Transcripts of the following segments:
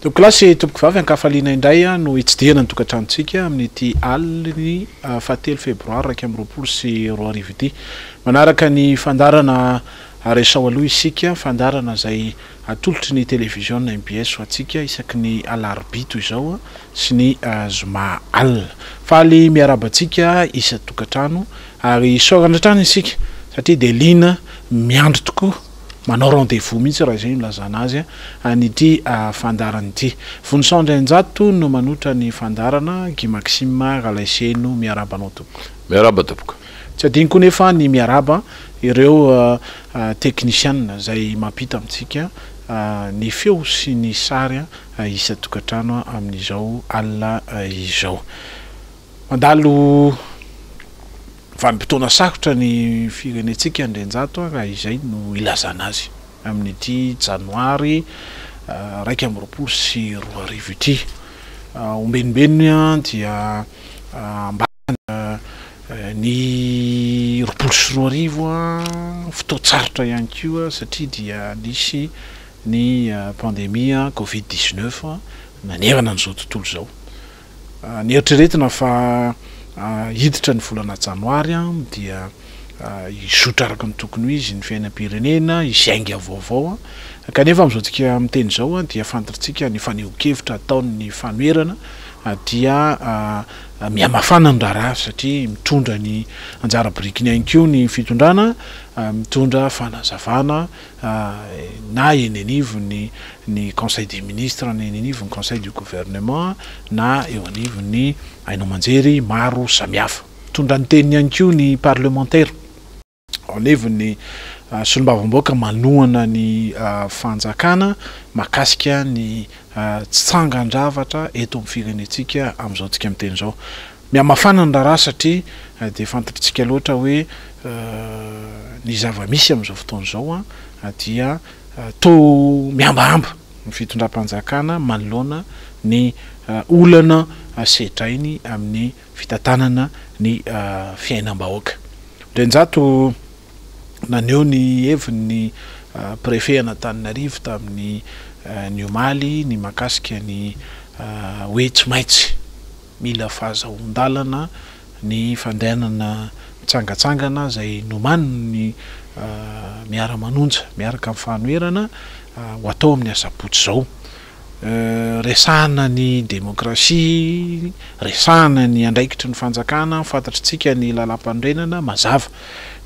Donc lasy tompoko vavy ankafaliana indray no itsidihana ny tokantranontsika amin'ity aliny fahatelo febroary 2024 ity. Manaraka ny fandarana Resaho Aloha isika, fandarana zay atolotry ny télévision MBS ho atsika isaky ny alarobia izao sy ny zoma alina. Faly miarabantsika isa tokantrano ary sorandratrano isika satria de lina miandro tokoa. Manao rendez-vous mihitsy raha izay milazana azy an'ity fandarana ity. Vonisandry anjato no manotra ny fandarana Guy Maxime Ralaiseno miarabanao tompoko. Miaraba tompoko. Tsy adiniko nefa ny miaraba ireo technician zay mampita amintsika ny feo sy ny sary isa tokantrano amin'izao alina izao. Mandalo vanim-potoana sakotra ny firenetsika andrenjato raha izay no ilazana azy amin'ity janoary 2024 ity. Ombenimbeny dia ambana ny 2024 fotoatsarotra ihany koa satria dia nisy ny pandemia Covid-19 nanerana an'izao tontolo zao. Nieritreretina fa hiditra ny volana janoary dia izotra araka ny tokony ho izy ny fiainam-pirenena izainga vaovao kanefa amin'izao tsika miteny zao dia fantatritsika ny faneho-kevitra ataon'ny fanoerana dia mihamafana ny raharaha satria mitondra ny anjara birikiny ihany koa ny fitondrana mitondra fanazavana na eny anivony ny conseil des ministres na eny anivony conseil du gouvernement na eo anivony hainao manjery maro samihafa. Mitondra ny teny ihany koa ny parlementaire anevony Sur Mbs manohana ny fanjakana makasika ny tsangan-javatra eto amin'ny firenetsika amin'izao tsika miteny zao. Mihamafana ny raharaha satria de fantatritsika loatra hoe ny zava-misy amin'izao fotoana zao dia to miambahamba ny fitondram-panjakana manoloana ny olana setrainy amin'ny fitantanana ny fiainam-bahoaka. Ndrenjato naneo ny heviny préfet Antananarivo tamin'ny ny omaly ny makasika ny hoe tsy maintsy mila fahazahoan-dalana ny fandehanana mitsangatsangana zay nomany ny miara-manonja miaraka amin'ny fanoerana ho atao amin'ny asabotsy zao. Resahana ny demokrasia, resahana ny andraikitry ny fanjakana, fantatritsika ny lalam-pandrenana mazava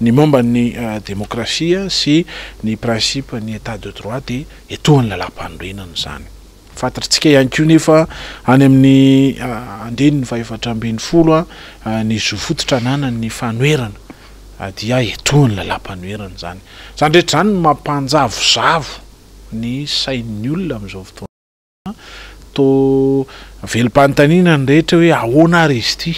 ny momba ny demokrasia sy ny principe ny état de droit de etohan'ny lalam-pandrenana zany. Fantatritsika ihany koa nefa any amin'ny andeny ny fahaefatra ambin'ny folo ny zofototra ananan'ny fanoerana dia etohan'ny lalam-panoerana zany. Zany rehetra zany mampanjavozavo ny sain'ny olona amin'izao fotoana to velom-panontaniana ny rehetra hoe ahoana ary izy ity,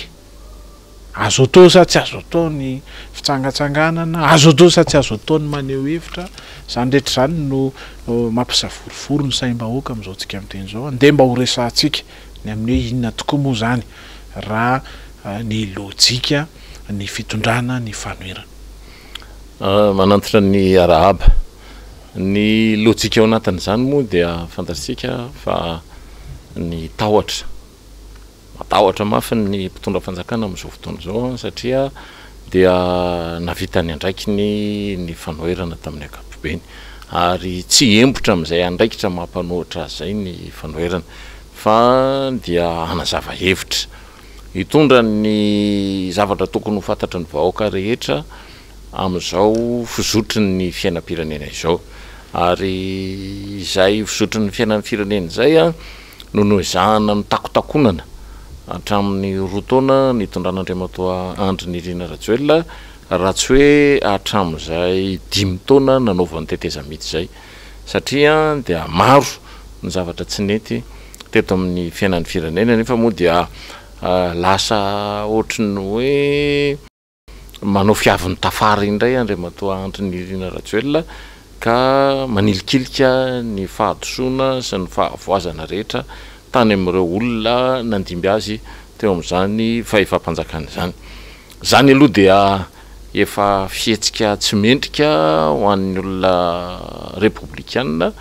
azo atao sa tsy azo atao ny fitsangatsanganana, azo atao sa tsy azo atao ny maneho hevitra. Zany rehetra zany no mampisavorivory ny saim-bahoaka amin'izao tsika miteny zao andeha mba ho resahantsika ny amin'ny hoe inona tokoa moa zany raha ny lojika ny fitondrana ny fanoerana. Manantitra ny arahaba ny lojika ao anatin'izany moa dia fantatsika fa ny tahotra matahotra mafy ny mpitondra fanjakana amin'izao fotoana zao satria dia navitany andraiky ny fanoerana tamin'ny ankapobeny ary tsy embotra amin'izay andraikitra mampanohitra zay ny fanoerana fa dia hanazava hevitra hitondra ny zavatra tokony ho fantatra ny vahoaka rehetra amin'izao fizotry ny fiainam-pirenena izao. Ary izay fizotry ny fiainan'ny firenena zay no noezahana ny takotakonana hatramin'ny roa taona nitondran'Andriamatoa Andry Nirina Rajoelina raha tsy hoe hatramin'izay 5 taona nanaovan'ny teteza mity zay satria dia maro ny zavatra tsy nety teto amin'ny fiainan'ny firenena nefa moa dia lasa ohatrany hoe manao fiaviny tafara indray Andriamatoa Andry Nirina Rajoelina ka manilikilika ny fahadisoana sy ny fahavoazana rehetra tany amin'ireo olona nandimby azy teo amin'izany fahefa-panjakana zany. Zany aloha dia efa fihetsika tsy mendrika ho an'ny olona républicaine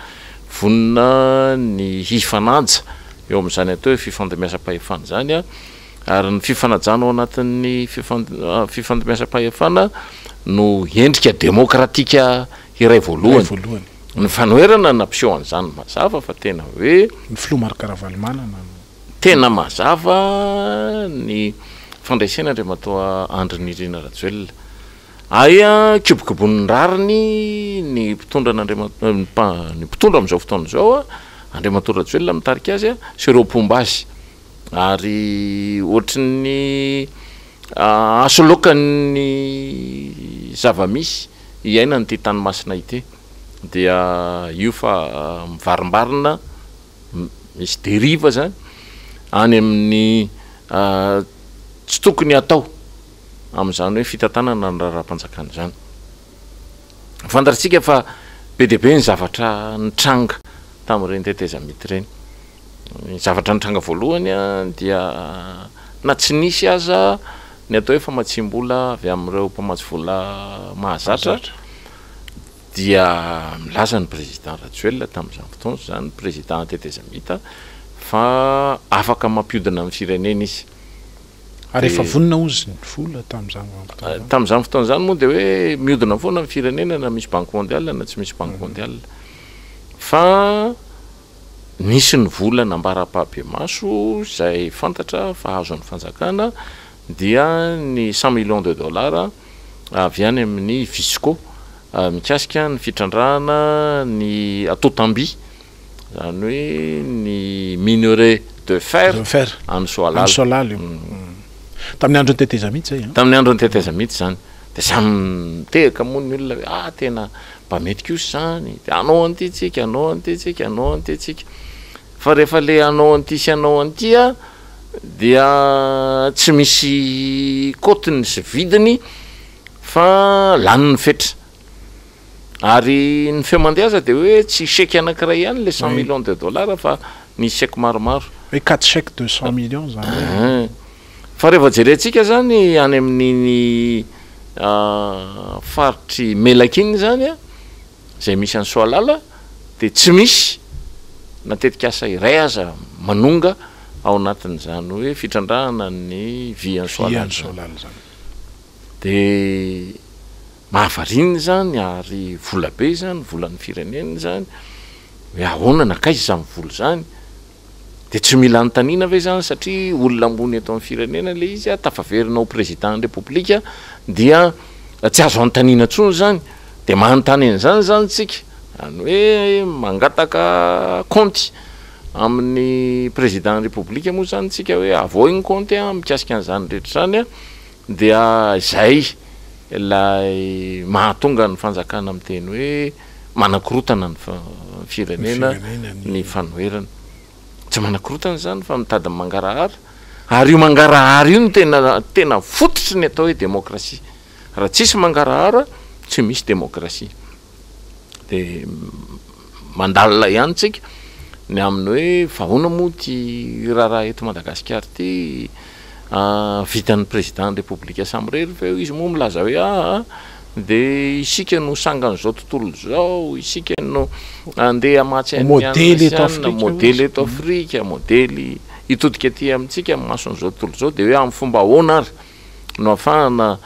vonina ny hifanaja eo amin'izany atao hoe fifandamiasam-pahefana zany a, ary ny fifanajana ao anatin'ny fifandamiasam-pahefana no endrika demokratika iray voalohany. Ny fanoherana nampiseho an'izany mazava fa tena hoe ny filoha Markaravalymanana tena mazava ny fandraisana Andriamatoa Andry Nirina Rajoelina. Aya kibokibon'ny rariny ny mpitondra ny mpitondra amin'izao fotoana izao a Andriamatoa Rajoelina mitarika azy a Sur Mbs, ary ohatran'ny asolokan'ny zavamisy iaina nyty tanymasina ity dia io fa mivarimbarina misy deriva zany any amin'ny tsy tokony atao amin'izany hoe fitantanana ny raharaham-panjakana zany. Fantatsika fa be dia be ny zavatra nitranga tamin'ireny tetezamity ireny. Ny zavatra nitranga voalohany a dia na tsy nisy aza ny atao hoe famatsim-bola avy amin'ireo mpamatsy vola mahazatra dia milaza ny président Rajoelina tamin'izany fotoana zany président tetezamita fa afaka mampiodina amin'ny firenena izy. Ary efa vonina ozy ny vola tamin'izany fotoana zany moa dia hoe miodina foana amin'ny firenena na misy banque mondiale na tsy misy banque mondiale, fa nisy ny vola nambara-pahabe maso izay fantatra fa azon'ny fanjakana dia ny 100 millions de dollars avy any amin'ny fiscaux mikasika ny fitrandrahana ny atotamby zany hoe ny minerai de fer any Soalala tamin'ny andro ny tetezamity zay tamin'ny andro ny tetezamity zany dia samy tehaka moa ny olona hoe tena mba mety kosa zany dia anao an'ity tsika anao an'ity tsika anao an'ity tsika, fa rehefa le anao an'ity sy anao an'ity a dia tsy misy kotiny sy vidiny fa lany ny fetra. Ary ny femandehaza dia hoe tsy chèque anankiray ihany le 100 millions de dollars fa ny chèque maromaro hoe 4 chèques de 100 millions zany. Fa rehefa jerentsika zany any amin'iny faritry melakiny zany a izay misy any Soalala dia tsy misy matetika asa iray aza manonga ao anatin'izany hoe fitrandrahana ny vy any Soalala zany. Dia mahavariny zany ary vola be zany, volan'ny firenena zany hoe ahoana nakaiza izany vola zany, dia tsy mila anontaniana ve zany satria olona ambony eto amin'ny firenena le izy a tafaverinao président république dia tsy azo anontaniana intsony zany, dia manontany an'izany zany tsika any hoe mangataka compte amin'ny président république moa zany tsika hoe avao igny compte mikasika an'izany rehetra zany a, dia izay ilay mahatonga ny fanjakana amin'ny teny hoe manakorotana ny firenena ny fanoherana. Tsy manakorotana zany fa mitady mangarahara, ary io mangarahara io no tena fototry ny atao hoe démocratie. Raha tsisy mangarahara tsy misy démocratie. Dia mandalina ihany tsika ny amin'ny hoe vahoana moa ty raharaha eto Madagasikara ty vitan'ny président république samy rery fa izy moa milaza hoe dia isika no sangan'izao tontolo zao, isika no andeha amatsy modèle eto Afrika, modèly hitodika aty amintsika mason'izao tontolo zao, dia hoe amin'ny fomba ahoana ary no ahafahana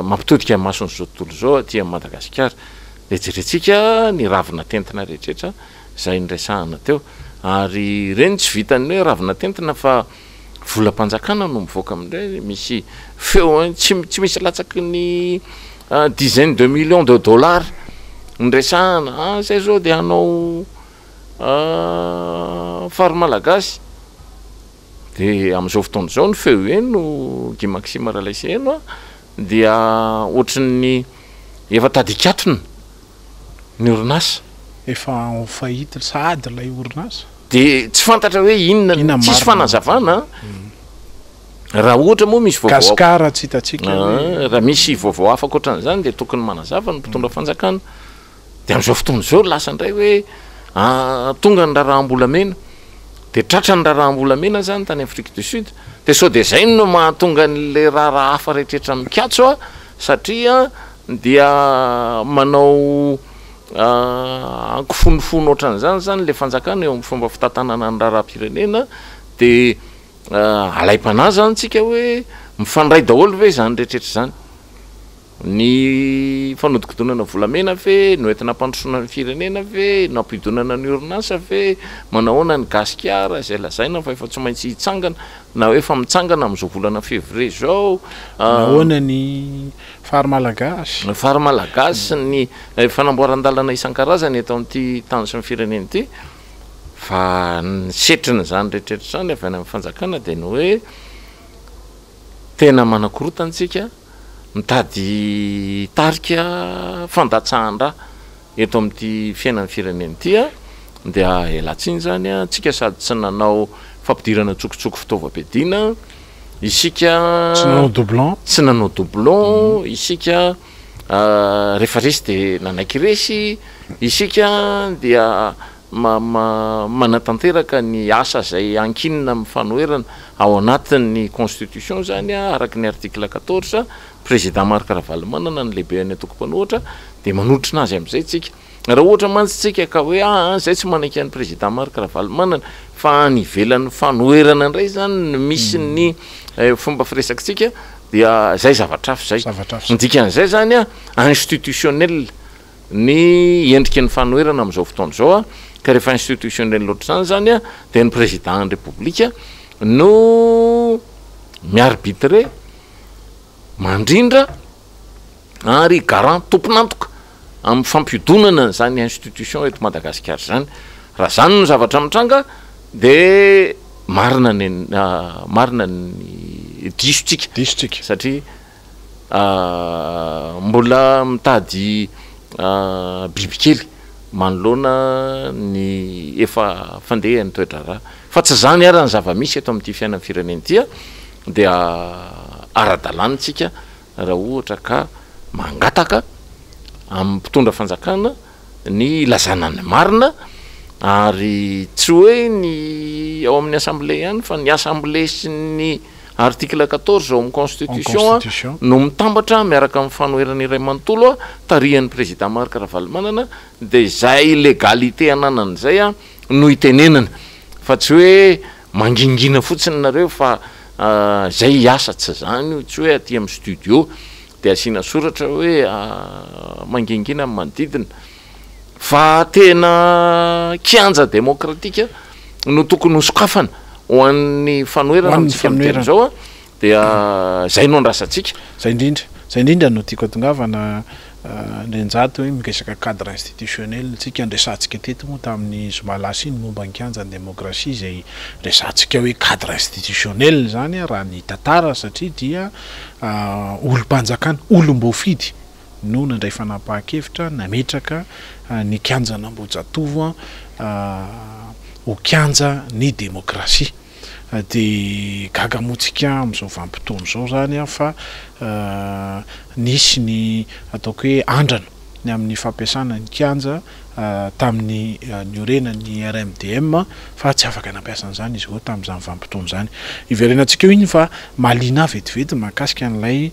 mampitodika mason'izao tontolo zao aty amin'ny Madagasikara. Dia jerentsika ny ravina tentina rehetrarehetra izay nresahana teo, ary ireny tsy vitany hoe ravina tentina fa volam-panjakana no mivoaka amin'ireny, misy feo tsy misy latsaky ny dizaine de millions de dollars nresahana zay zao dia hanao fary malagasy, dia amin'izao fotoana izao ny feo eny no Guy Maxime Ralaise eno dia ohatran'ny efa tadikatrina ny orinasa efa fahita sady ilay orinasa, dia tsy fantatra hoe inona tsisy fanazavana raha ohatra moa misy gasikara tsy hitatsika raha misy vaovao hafa ankoatran'izany dia tokony manazava ny mpitondra fanjakana. Dia amin'izao fotoana izao lasa indray hoe tonga ny raharaham-bolamena, dia tratra ny raharaham-bolamena zany tany Afrique du Sud, dia sao dia zay no mahatonga n'le raharaha hafa rehetrarehetra mikatso satria dia manao ankofonofono ohatran'izany zany le fanjakana eo amin'ny fomba fitantanana ny raharam-pirenena de alaim-panahy zany tsika hoe mifandray daholo ve zany rehetrrehetra zany ny fanodikodonana volamena ve noentina mpandrosoana ny firenena ve nampidonana ny orinasa ve manahoana ny gasikara zay lazaina fa efa tsy maintsy hitsangana na hoe efa mitsangana amin'izao volana février zao nahoana ny farimalagasy ny fanamboaran-dalana isan-karazany eto amin'ity tany sy ny firenena ity fa ny setriny zany rehetrrehetra zany avy any amin'ny fanjakana de ny hoe tena manakorotanytsika mitady tarika fandatsahan-draha eto amin'ity fiainan'ny firenena ity dia elatsiny zany tsika sady tsy nanao fampidirana tsokotsoko fitaovam-piadiana isika tsy nanao doublon isika rehefa resy de nanaiky resy isika dia manatanteraka ny asa zay ankinina amin'ny fanoherana ao anatin'ny constitution zany araky ny article 14 président marque Ravalomanana ny lehibe any atoko-panohatra de manodritra azy amin'izay tsika raha ohatra mantsy tsika ka hoe zay tsy manaiky an'ny président marque Ravalomanana fa ny ivelan'ny fanoherana indray zany misy ny fomba firesaka tsika dia zay zavatrafy zay ndikan'izay zany institutionnel ny endriky ny fanoherana amin'izao fotoana zao ka rehefa institutionnel loatra zany de ny président république no miarbitre mandrindra ary garant tomponantoka amin'ny fampidonana zany institution eto Madagasikara zany raha zany no zavatra mitranga de marina ny disotsika satria mbola mitady bibikely manoloana ny efa fandeha ny toetra raha fa tsy zany ara ny zava-misy eto amin'ity fiainan'ny firenena ity dia ara-dalànitsika raha ohatra ka mangataka amin'ny mpitondra fanjakana ny lazana ny marina ary tsy hoe ny ao amin'ny assemblée ihany fa ny assemblée sy ny article 14 ao amin'ny constitution no mitambatra miaraka amin'ny fanoherana iray manontolo tarihan'ny président Marc Ravalomanana de zay légalité ananan'izay no itenenana fa tsy hoe mangingina fotsiny nareo fa zay asa tsy zany tsy hoe aty amin'ny studio de asiana soratra hoe mangingina amin'ny manodidina fa tena kianja demokratika no tokony hosokafana ho an'ny fanoherana amintsika zao dia zay no andrasantsika zay indrindra no tiako atongavana nrenjato hoe mikesaka cadre institutionnel tsika andresantsika teto moa tamin'ny zomalasa iny momba ny kianja demokrasia zay resantsika hoe cadre institutionnel zany raha ny tantara satria dia olo-mpanjakana olom-boafidy no nandray fanapahan-kevitra nametraka ny kianja n'Ambohijatovo ho kianja ny demokrasia de gagamotsika amin'izao vanim-potoana zao zany fa nisy ny ataoko hoe andrana ny amin'ny fampiasana ny kianja tamin'ny niorena ny RMDM fa tsy afaka nampiasa an'izany izy io tamin'izany vanim-potoana zany iverenantsika io iny fa malina vetivety mahakasika an'ilay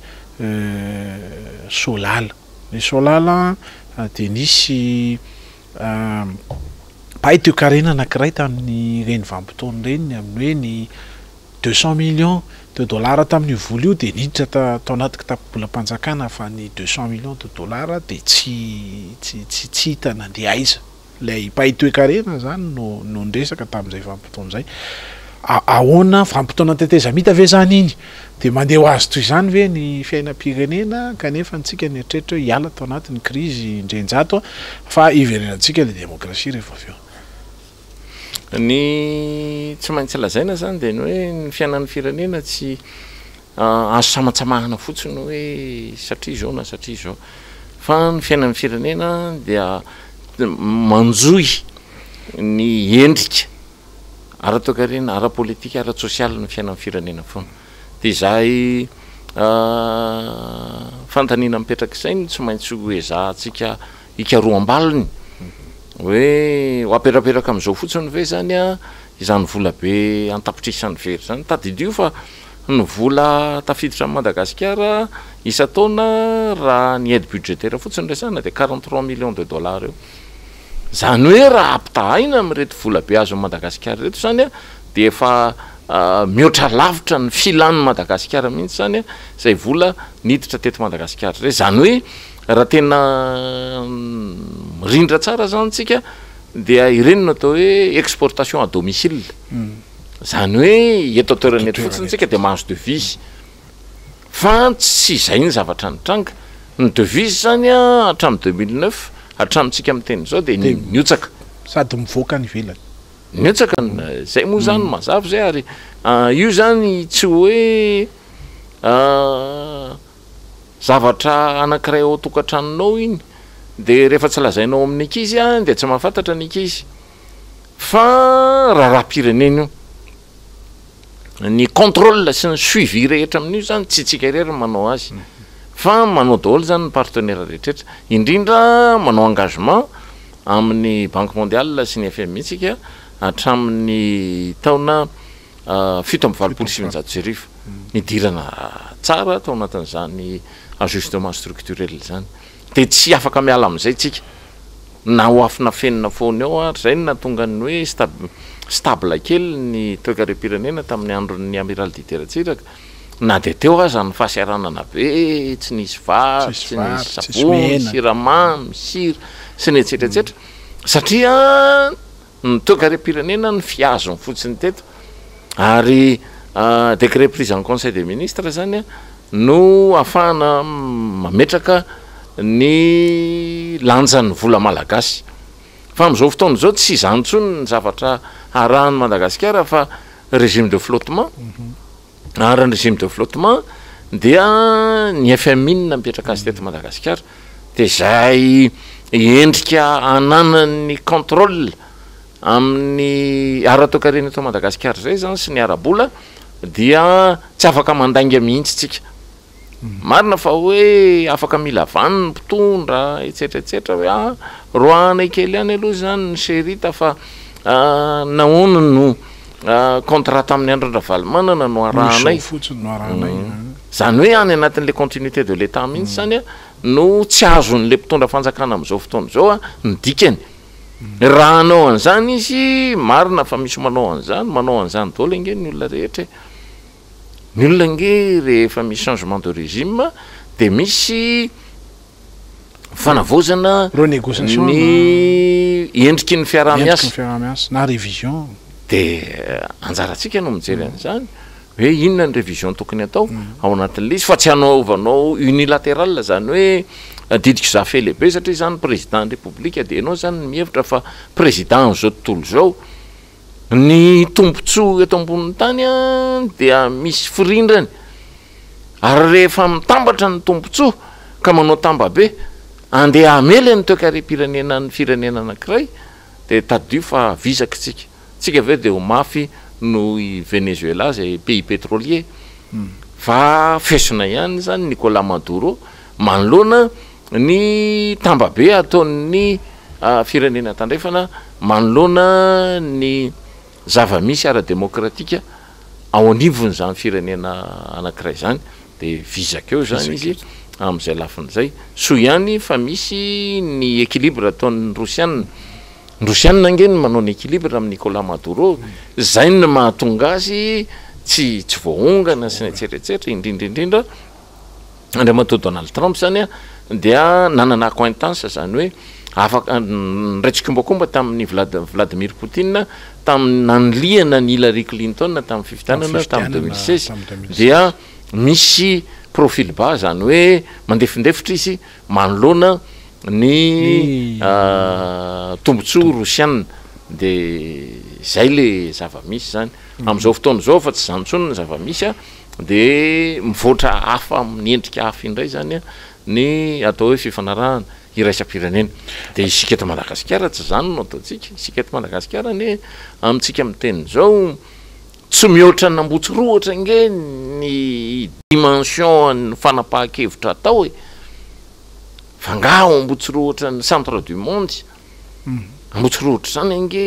solala ny solala de nisy pahay toe-karena anankiray tamin'ny reny vanim-potoana reny amin'ny hoe ny 200 millions de dollars tamin'io vola io de niditra tao anaty kitapo-bolam-panjakana fa ny 200 millions de dollars de tsy hita nandeha aiza lay pahay toe-karena zany no ndresaka tamin'izay vanim-potoana zay ahoana vanim-potoana teteza mita ve zany iny de mandeha ho azy toy izany ve ny fiainam-pirenena kanefa ntsika ny eritreretra hoe hiala tao anatin'ny krizy indrenjato fa iverenantsika le demokrasia rehefa avy eo ny tsy maintsy lazaina zany de ny hoe ny fiainan'ny firenena tsy azo samatsamahana fotsiny hoe satria zao na satria zao fa ny fiainan'ny firenena dia manjoy ny endrika ara-toekarena ara-politika ara-sosialy ny fiainan'ny firenena foana de zay fantanina mipetraka izay tsy maintsy hoezahantsika ikaroam-balony hoe aperaperaka amin'izao fotsiny ve zany izany vola be antapitrisany very zany tadidio fa ny vola tafiditra amin'ny Madagasikara isa-taona raha ny aide budgétaire fotsiny resana dia 43 millions de dollars eo. Zany hoe raha ampitahaina amin'reto vola be azo Madagasikara reto zany a dia efa mihoatra lavitra ny filan'ny Madagasikara mihitsy zany a izay vola niditra teto Madagasikara re. Zany hoe raha tena mirindra tsara zany tsika dia ireny no atao hoe exportation à domicile. Zany hoe eto toerana eto fotsiny tsika dia mahazo devise fa tsy izay ny zavatra nitranga. Ny devise zany a hatramin'ny 2009 hatramintsika amin'ny teny zao dia niotsaka sady mivoaka ny velany niotsaka zay moa zany mazava zay ary io zany tsy hoe zavatra anankiray ao tokantranonao iny dia rehefa tsy lazainao amin'ny ankizy a dia tsy mahafantatra ny ankizy fa raha-pirenena io ny contrôle sy ny suivi rehetra amin'io zany tsy tsika irery manao azy fa manao daholo zany ny partenaire rehetrarehetra indrindra manao engagement amin'ny banque mondiale sy ny FMI tsika hatramin'ny taona 7.9 nidirana tsara tao anatin'izany ajustement structurel zany dia tsy afaka miala amin'izay tsika na ho afina fenina foana eo a zay na tonga ny hoe stable kely ny toekarem-pirenena tamin'ny andron'ny amiral Diteratsiraka na dia teo aza ny fahasiaranana be tsy nisy vary tsy nisy savony siramamy sira sy ny etsetratsetra satria ny toekarem-pirenena ny fiazony fotsiny teto ary décret prise en conseil des ministres zany a no ahafahana mametraka ny lanjan'ny vola malagasy fa amin'izao fotoana zao tsy izany intsony ny zavatra arahan'ny Madagasikara fa régime de flottement ary ny régime de flottement dia ny FMI napetraka azy teto Madagasikara dia zay endrika ananany contrôle amin'ny ara-toekarena eto Madagasikara zay zany sy ny ara-bola dia tsy afaka mandainga mihitsy tsika marina fa hoe afaka mila vaniny mpitondra etsetratsetra hoe roanay kely any aloha zany ny serita fa nahoana no contrat tamin'ny andro Ndravalmanana no arahanay zany hoe any anatin'le continuité de l'état mihitsy zany a no tsy azon'le mpitondra fanjakana amin'izao fotoana zao a ny dikany raha anao an'izany izy marina fa misy manao an'izany daholo ange ny olona rehetra ny olona nge rehefa misy changement de régime dia misy fanavozana ny endriky ny fiaraha-miasa na révision dia anjaratsika no mijery an'izany hoe inona ny révision tokony atao ao anatin'le izy fa tsy anaovanao unilatéral zany hoe didiky zafé lehibe satria zany président ny république dia ianao zany mihevitra fa président zao tontolo zao ny tombontsoa eto ambonin'ny tany a dia misy firindrany ary rehefa mitambatra ny tombontsoa ka manao tamba be andeha amely ny toekarem-pirenena ny firenena anankiray dia tadio fa visaka tsika aveo dia ho mafy no i Venezuela zay pays pétrolier fa fesona ihany zany Nicolas Maduro manoloana ny tamba be ataon'ny firenena tandrefana manoloana ny zava-misy ara-demokratika ao anivony zany firenena anankiray zany dia visaka eo zany izy amin'izay lafin'izay so ihany fa misy ny équilibre ataon'ny Rosianina nge ny manao ny équilibre amin'ny Nicolas Maduro zay ny mahatonga azy tsy voahongana sy ny etsetratsetra indrindraindrindra andriamatoa Donald Trump zany a dia nanana accointance zany hoe afaka niraitsikimbakomba tamin'ny Vladimir Poutine tamin'ny nanliana ny Hillary Clinton tamin'ny fifidianana tamin'ny 2016 dia misy profil bas zany hoe mandefindefitra izy manoloana ny tombontsoa rosianina dia zay le zava-misy zany amin'izao fotoana zao fa tsy zany intsony ny zava-misy a dia mivoatra hafa amin'ny endrika hafa indray zany a ny atao hoe fifanarahana iraisam-pirenena dia isika eto Madagasikara tsy zany no ataontsika isika eto Madagasikara ny amintsika amin'ny teny zao tsy mihoatra nambotsy roa ohatra nge ny dimension ny fanapahan-kevitra atao e fa ngaho ambotsy roa ohatra ny centre du monde ambotsy roa ohatra zany nge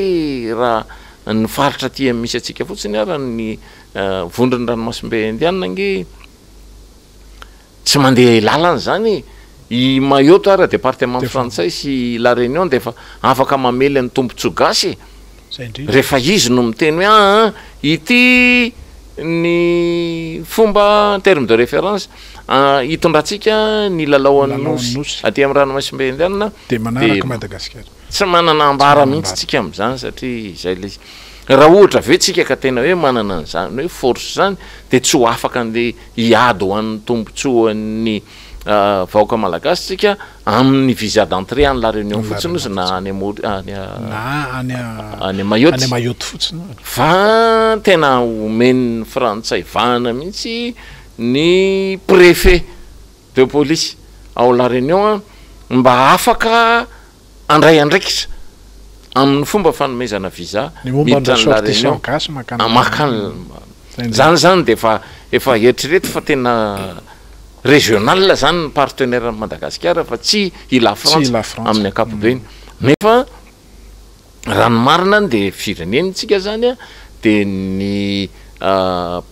raha ny faritra ty misy atsika fotsiny ara ny vondrony ranomasimbe indiana nge tsy mandeha lalana zany i Mayotte ara département frantsay sy la Réunion de fa afaka mamely ny tombontsoa gasy rehefa izy no miteny hoe ity ny fomba en terme de référence hitondratsika ny lalao anosy aty amin'ny ranomasimbe indiana de manaraka Madagasikara tsy manana ambara mihitsy tsika am'izany satria izay le raha ohatra ve tsika ka tena hoe manana an'izany hoe force zany de tsy ho afaka andeha hiady ho an'ny tombontsoan'ny vahoaka malagasy tsika amin'ny visa d'entrée any la Réunion fotsiny izy na any Mayotte fotsiny fa tena omeny frantsay vana mihitsy ny préfet de police ao la Réunion mba afaka andray andraikitra amin'ny fomba fanomezana visa miditra ny la Réunion makany zany de efa eritrereto fa tena régional zany ny partenaire ny Madagasikara fa tsy ila France amin'ny ankapobeny nefa raha ny marina de firenentsika zany de ny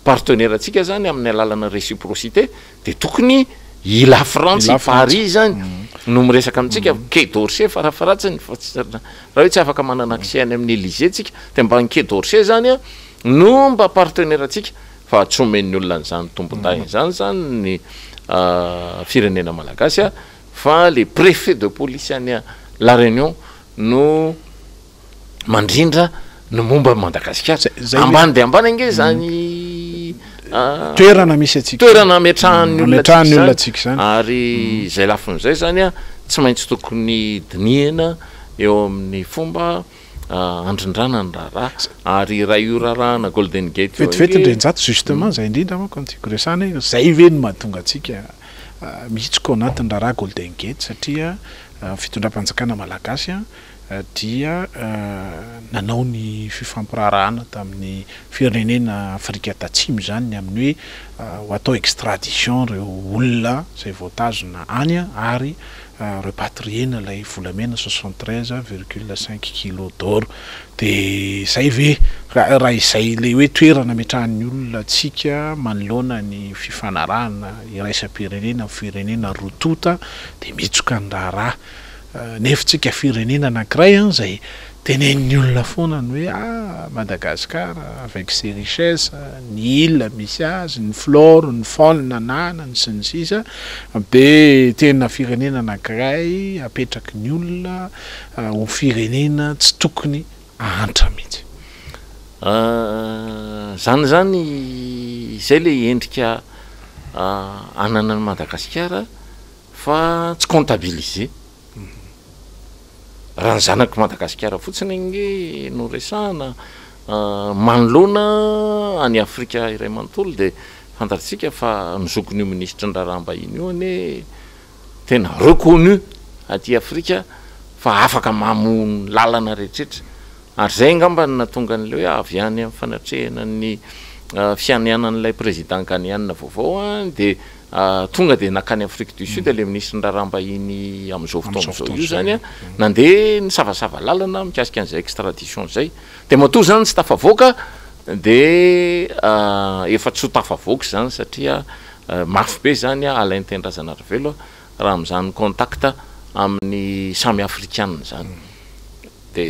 partenaire atsika zany amin'ny alalana réciprocité de tokony ila France Paris zany no miresaka amintsika Quai d'Orsay farafaratsiny raha hoe tsy afaka manana accès any amin'ny Élysée tsika de mba ny Quai d'Orsay zany no mba partenaire atsika fa tsy omen'ny olona n'izany tombonday zany ny firenena malagasy fa le préfet de police any la Réunion no mandrindra no momba Madagasikara ambany de ambany ange zany toerana misy atsika toerana ametrahan'ny olona atsika zany ary zay lafin'izay zany tsy maintsy tokony dinihana eo amin'ny fomba andrindrana ny raharaha ary raha io raharaha Golden Gate vetivety ndrenjato justement zay indrindra manko antiako resana zay ve no mahatonga atsika mihitsiko anatin'ny raharaha Golden Gate satria fitondram-panjakana malagasy dia nanao ny fifampirarahana tamin'ny firenena Afrika Tatsimo zany amin'ny hoe ho atao extradition reo olona zay voatazona any ary repatriena lay volamena 73,5 kg d'or de zay ve raha izay le hoe toerana metrahan'ny olona atsika manoloana ny fifanarahana iraisam-pirenena firenena rotota de mitsoka ny raharaha nefa tsika firenena anankiray zay tenen'ny olona foana ny hoe Madagasikara avec ses richesses ny île misy azy ny flore ny faune nananany sy ny sisa de tena firenena anankiray apetraky ny olona ho firenena tsy tokony ahantra mihitsy zany izay le endrika ananan'ny Madagasikara fa tsy comptabiliser raha ny zanako Madagasikara fotsiny nge no resahana manoloana any Afrika iray manontolo de fantatsika fa nizokony io ministre ny raharaha-mbahiny io ane tena reconnu aty Afrika fa afaka mamony lalana rehetraretra ary zay ngamba ny natonga an'le hoe avy any amin'ny fanatrehana ny fianianan'ilay président ghaniana vaovao de tonga de nakany Afrique du Sud le ministre ny raharaha-mbahiny amin'izao fotoana io zany nandeha ny savasava lalana mikasika an'izay extradition zay de matoa zany tsy tafavoaka de efa tsy ho tafavoaka zany satria mafy be zany Alain Tendrazanarivelo raha amin'izany contact amin'ny samy africaine zany de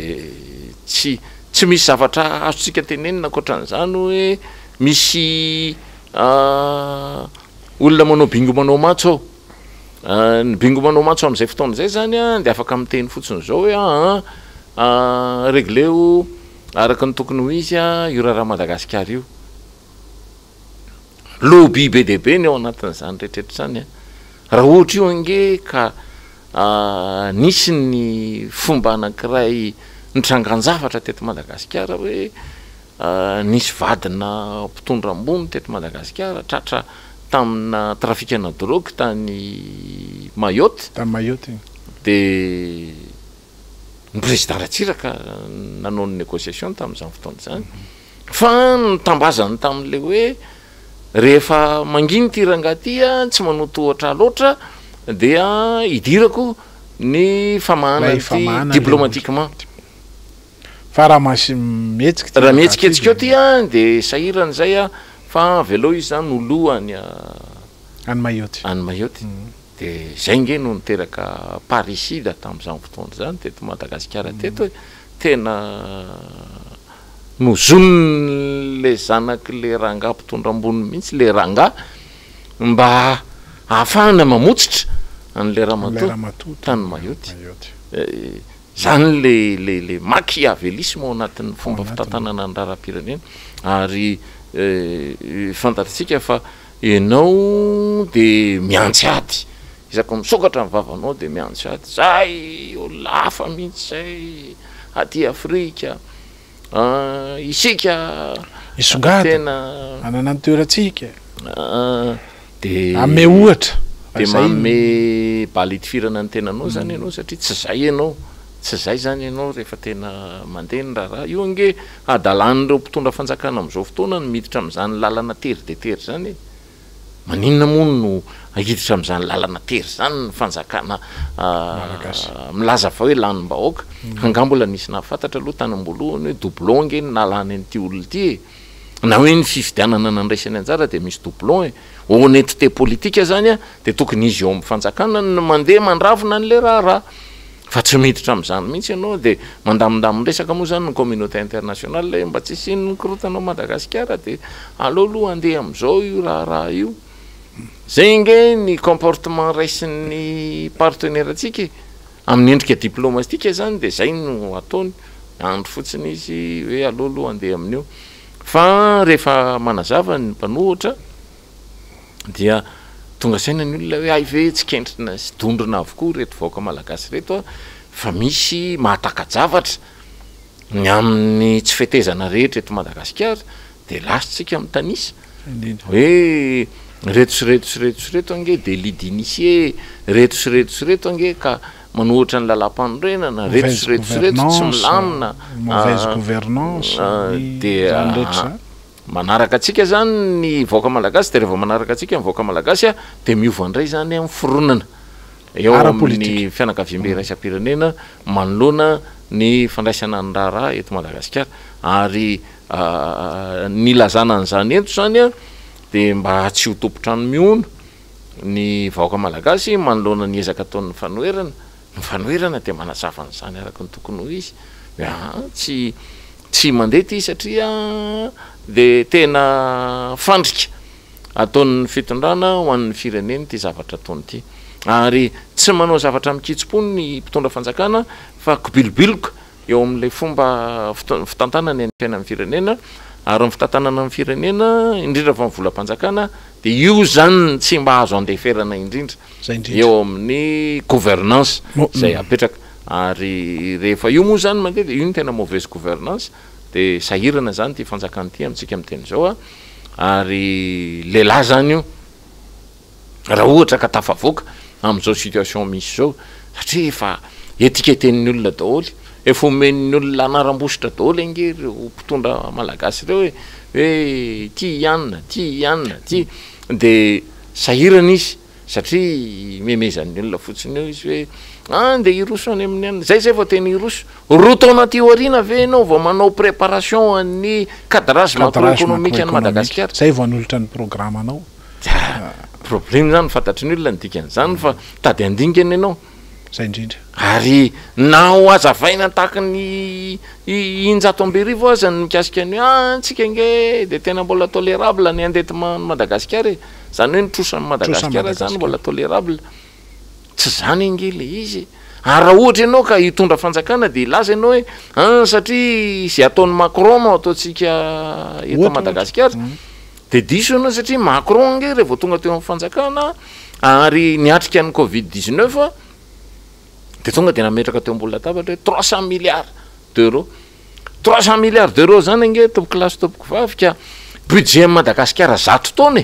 tsy misy zavatra azotsika tenenina ankoatran'izany hoe misy olona manao bingo manao matso ny bingo manao matso amin'izay fotoana zay zany de afaka miteny fotsiny zao hoe régleo araka ny tokony ho izy io raharaha Madagasikara io lobby be dehibe ny ao anatin'izany rehetraretra zany raha ohatra io ange ka nisy ny fomba anankiray nitrangan-javatra teto Madagasikara hoe nisy vadina mpitondra ambony teto Madagasikara tratra tamina trafikana drogue tany Mayotte de ny président Ratsiraka nanao ny négociation tamin'izany fotoana zany fa nitambazany tamin'le hoe rehefa manginy ty rangahy ty tsy manoto ohatra loatra dia idirako ny famahana ty diplomatiquement fa raha masy mihetsika raha mihetsiketsiky eo ty a de sahirana zay a fa avy aloha izy zany olohany any mayoty de zay nge no niteraka parisida tam'izany fotoana zany teto Madagasikara teto hoe tena nozony le zanaky le ranga mpitondra ambony mihitsy le ranga mba ahafahana mamotsitra an'le ramatoa tany mayoty zany le machiavélisme ao anatin'ny fomba fitantanana ny raharam-pirenena ary fantatsika fa ianao de miantsy ady izako misokatra ny vavanao de miantsy ady zay lafa mihitsy zay aty Afrika isika isongana anana ny toeratsika de ame ohatra de mame bality firana ny tenanao zany ianao satria tsy zay ianao tsy zay zany ianao rehefa tena mandeha ny raha io ange adalan'ireo mpitondra fanjakana am'izao fotoana ny miditra am'izany lalana tery de tery zany maninona moa no ahiditra am'izany lalana tery zany ny fanjakana milaza fa hoe lanim-bahoaka hanga mbola nisy nahafantatra aloha tany ambolohany hoe doublon nge nalany an'ity olona ity na hoe ny fifidianana nandraisany anjara de misy doublon honnêteté politika zany a de tokony izy eo amin'ny fanjakana ny mandeha mandravona an'le raha fa tsy miditra am'izany mihitsy ianao de mandamindamindresaka moa zany ny communauté internationale mba tsy siny nikorotanao Madagasikara de aloha andeha am'izao io raha io zay nge ny comportement raisin'ny partenaire atsika amin'ny endrika diplomatika zany de zay no ataony andro fotsiny izy hoe aloha andeha amin'io fa rehefa manazava ny mpanohatra dia tonga saina ny olona hoe ay ve tsy kentrina sy dondrona avokoa reto vahoaka malagasy reto fa misy mahatakajavatra ny amin'ny tsy fetezana rehetra eto Madagasikara de lasitsika amin'ny tanisa hoe reto sy reto ange de lidinitier reto sy reto ange ka manohatra ny lalam-panorenana reto sy reto tsy milamina mauvaise gouvernance de manaraka atsika zany ny vahoaka malagasy de rehefa manaraka atsika ny vahoaka malagasy a de miova indray zany amin'ny fironana eo amin'ny fianakaviam-be raisam-pirenena manoloana ny fandraisana ny raha eto Madagasikara ary ny lazana an'izany ento zany a de mba tsy ho tompotrano miona ny vahoaka malagasy manoloana ny ezaka ataon'ny fanoherana de manazava an'izany araka ny tokony ho izy tsy mandeha ty satria de tena fandrika ataon'ny fitondrana ho an'ny fireneny ty zavatra ataony ty ary tsy manao zavatra mikitsipony ny mpitondra fanjakana fa kibilobiloka eo amin'le fomba fitantanany any fiainan'ny firenena ary ny fitantanana amin'ny firenena indrindra fa mivolam-panjakana de io zany tsy mba azo andeferana indrindra eo amin'ny gouvernance zay apetraka ary rehefa io moa zany mandeha de io ny tena mauvaise gouvernance de sahirana zany ty fanjakana ty amintsika am'teny zao a ary lehilahy zany io raha ohatra ka tafavoaka am'izao situation misy zao satria efa etika tenin'ny olona daholy efa omen'ny olona anaram-bositra daholy ange reo mpitondra malagasy reo hoe ty ianina ty de sahirana izy satria memezan'ny olona fotsiny eo izy hoe de iroso any amin'ny anina zay vao tena iroso roa taona ty orina ve anao vao manao préparation an'ny cadrage macroéconomique any Madagasikara zay vao anolotra ny programme anao problème zany fantatry ny olona ny dikan'izany fa tady andingany ianao zay indrindra ary na ho azavaina tahaka ny injato ambirivo aza ny mikasika ny antsika nge de tena mbola tolérable ny andety Madagasikara zany hoe nitrosan'ny Madagasikara zany mbola tolérable tsy zany ange le izy ary raha ohatra ianao ka hitondra fanjakana de ilaza ianao hoe satria zay ataon'ny Macron no ataontsika eto Madagasikara de diso ianao satria Macron nge rehefa tonga teo amin'ny fanjakana ary niatrika ny Covid-19 de tonga de nametraka teo ambony latabatra hoe 300 milliards d'euros 300 milliards d'euros zany nge tompoko lasy tompoko vavy ka budget Madagasikara 100 taona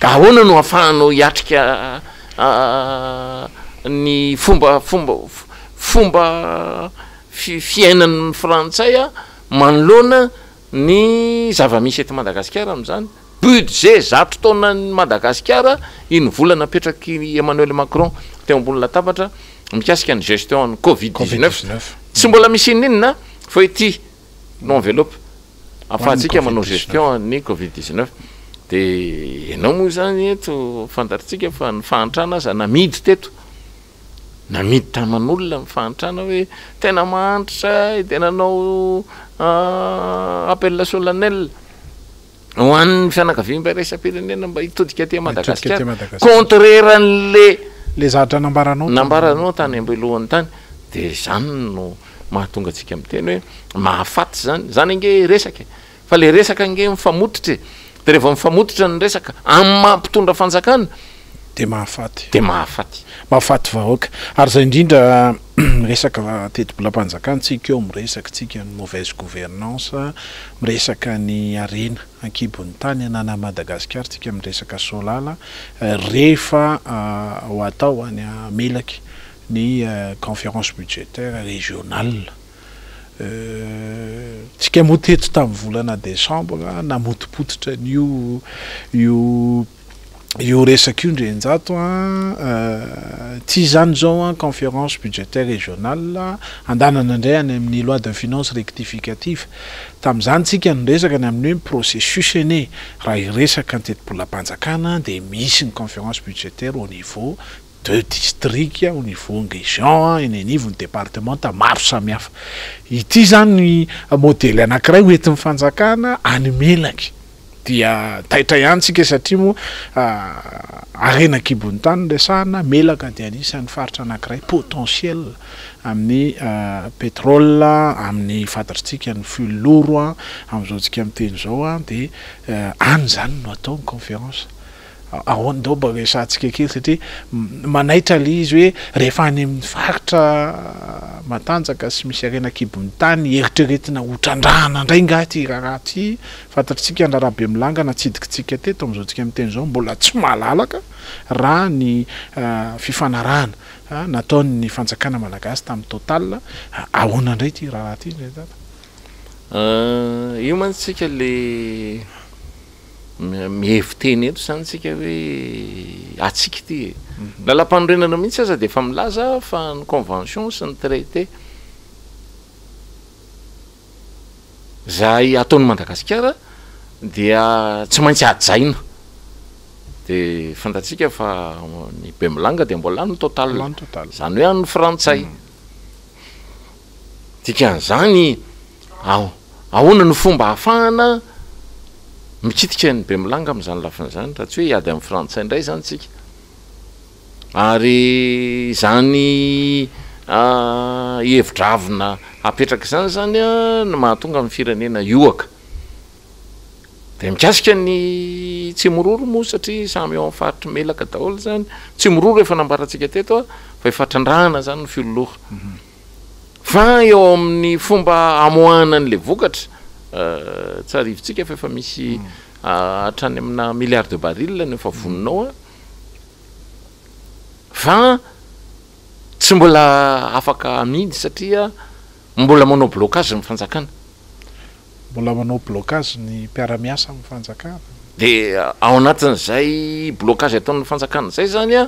ka ahoana no ahafahanao hiatrika ny fomba fiainan'ny frantsay manoloana ny zava-misy eto Madagasikara am'izany budget 100 taona ny Madagasikara iny volana apetraky Emmanuel Macron teo ambony latabatra mikasika ny gestion ny Covid-19 tsy mbola misy inona fa ity no enveloppe afahantsika manao gestion ny covid-19 de ianao moa zany eto fantaritsika fa ny fahantrana aza namidy teto namidy taman'olona mifahantrana hoe tena mahantritra tena nao appel solennel ho an'ny fianakaviam-bay raisam-pirenena mba hitodika aty Madagasikara contraire an'le zatra nambaranao tany ambelohan'ny tany de zany no mahatonga atsika miteny hoe mahafaty zany nge resaka fa le resaka nge mifamotitra de rehefa mifamotitra ny resaka amin'ny mampitondra fanjakana de mahafaty vahoaka ary zay indrindra resaka teti-bolam-panjakantsika eo miresaka tsika ny mauvaise gouvernance miresaka ny arena ankibon'ny tany anana Madagasikara tsika miresaka solala rehefa ho atao any amelaky ny conférence budgétaire régionale tsika moa teto tamin'ny volana décembre namotipototra io resaka io ndrenjato ty zany zao conférence budgétaire régionale andanana indray any amin'ny loi de finance rectificative tamin'izany tsika nyresaka ny amin'ny hoe processus ene raha iresaka ny teti-bolam-panjakana de misy ny conférence budgétaire au niveau de district au niveau région eny anivony département maro samihafa ity zany modèle anankiray hoentin'ny fanjakana any melaky dia taitra ihany tsika satria moa arena kibon'ny tany resahana melaka dia anisan'ny faritra anankiray potentiel amin'ny pétrole amin'ny fantatritsika ny fuel lourd amin'izao tsika miteny zao de any zany no atao ny conférence ahoana dao mba resantsika kely satria manaitra le izy hoe rehefa any amin'ny faritra matanjaka sy misy arena kibon'ny tany eritreretina hotrandrahana indray ngaty raha ty fantatritsika ny rahabe milangana tsidikitsika teto amin'izao tsika miteny zao mbola tsy malalaka raha ny fifanarahana nataony fanjakana malagasy tamin'ny total ahoana indray ty raha ty io mantsika le miheviteny eto zany tsika hoe atsika ty lalam-panorenana mihitsy aza de efa milaza fa ny convention sy ny traité zay ataon'ny Madagasikara dia tsy maintsy ajaina de fantatsika fa ny be milanga de mbola ny total zany hoe an'ny frantsay dikan'izany ahoana ny fomba ahafahana mikitika ny be milanga amin'izany lafin'izany raha tsy hoe hiady amin'ny frantsay indray zany tsika ary zany hevitravina apetraka zany no mahatonga amin'ny firenena ioaka de mikasika ny tsimororo moa satria samy eo amin'ny faritra melaka daholo zany tsimororo efa nambarantsika teto fa efa trandrahana zany ny filoloha fa eo amin'ny fomba amoahana an'le vokatra tsarivitsika fa efa misy hatrany amina milliard de baril no efa voninao fa tsy mbola afaka amidy satria mbola manao blocage ny fanjakana mbola manao blocage ny mpiara-miasa amin'ny fanjakana de ao anatin'izay blocage ataon'ny fanjakana zay zany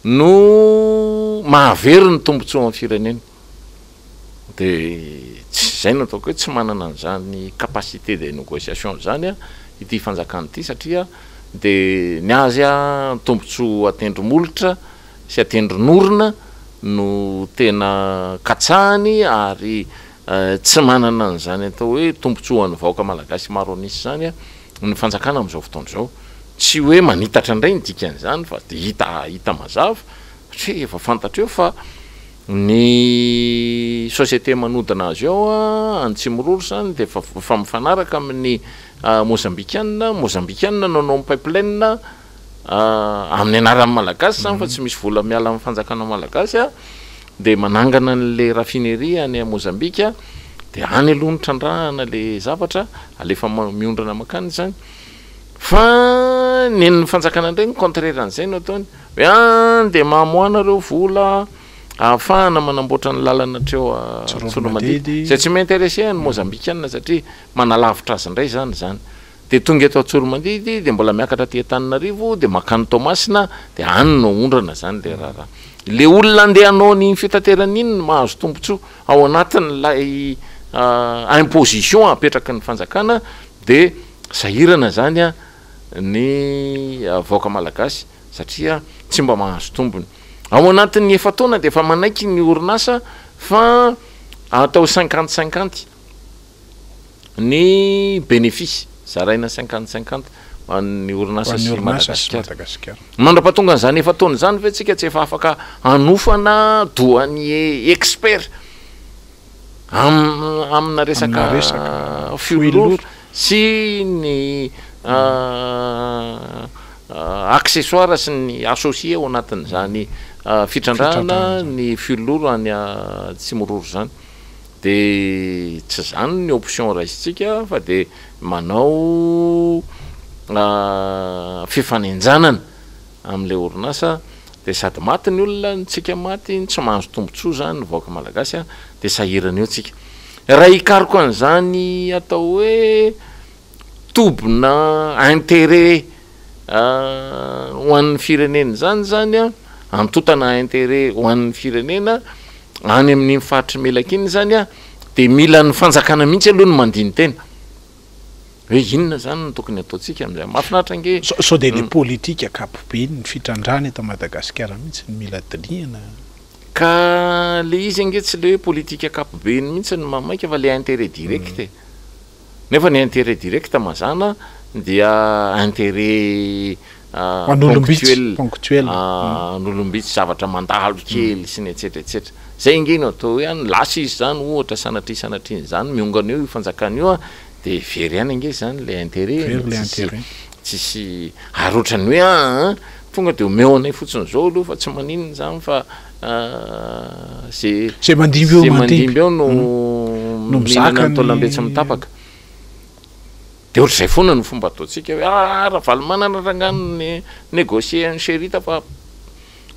no mahavery ny tombontsoa amin'ny firenena de tsy zay no ataoko hoe tsy manana an'izany capacité de négociation zany ity fanjakana ity satria de ny azy tombontsoa atendromolotra sy atendronorona no tena katsahany ary tsy manana an'izany atao hoe tombontsoan'ny vahoaka malagasy maro anisy zany ny fanjakana amin'izao fotoana zao tsy hoe manitatra indray ny dikan'izany fa de hita mazava satria efa fantatra eo fa ny société manodina azy ao antsimororo zany de fa mifanaraka amin'ny mozambikiana nanao pipeline amin'ny anaran'ny malagasy zany fa tsy misy vola miala amin'ny fanjakana malagasy de manangana an'le raffinerie any Mozambika de any aloha ny trandrahana le zavatra alefa miondrana makany zany fa ny fanjakana indray ny contraire an'izay no ataony hoe de mamoanareo vola ahafahana manamboatra ny lalana treo Tsoromadidy zay tsy m'intéressé ny mozambikiana satria manalavitra azy indray zany de tonga eto Tsoromadidy de mbola miakatra ty Antananarivo de makany Tomasina de any no ondrana zany le raha le olona andehanao ny fitaterana iny mahazo tombontsoa ao anatin'lay imposition apetraky ny fanjakana de sahirana zany a ny vaoaka malagasy satria tsy mba mahazo tombony ao anatin'ny efa taona de efa manaiky ny orinasa fa atao 50-50 ny bénéfice zaraina 50-50 ny orinasa sy Madagasikara mandra-pahatonga an'izany efa taona zany ve tsika tsy efa afaka anofana doany expert amina resaka fioloro sy ny accessoire sy ny associé ao anatin'izany fitrandrahana ny fioloro any Tsimororo zany de tsy zany ny option raisitsika fa de manao fifanenjanana am'le orinasa de sady maty ny olona ntsika maty tsy mahazo tombotsoa zany vaoaka malagasy de sahirana eo tsika raha ikariko an'izany atao hoe tobina intérêt ho an'ny firenena zany antotana intérêt ho an'ny firenena any amin'ny faritry melaka iny zany de mila ny fanjakana mihitsy aloha ny mandiny tena hoe inona zany no tokony ataotsika am'izay mahafinaritra nge so de le politique akapobe ny fitrandrana eto Madagasikara mihitsy ny mila diniana ka le izy nge tsy le hoe politique akapobe ny mihitsy ny mamaika fa le intérêt direct nefa ny intérêt direct mazana dia intérêt ponctuel n'olombitsy zavatra mandalo kely sy ny etsetreetsetra zay nge no atao hoe lasa izy zany ohatra sanatriny zany miongana eo ifanjakana io de very any nge zany le intérêt tsisy arotrany hoe tonga de omeo anay fotsiny zao aloha fa tsy maninona zany fa zay mandimby eo no mizaka ntolambe-tsy mitapaka de ohatra zay foana ny fomba ataotsika hoe raha valymanana rangano ny négocier ny sherita fa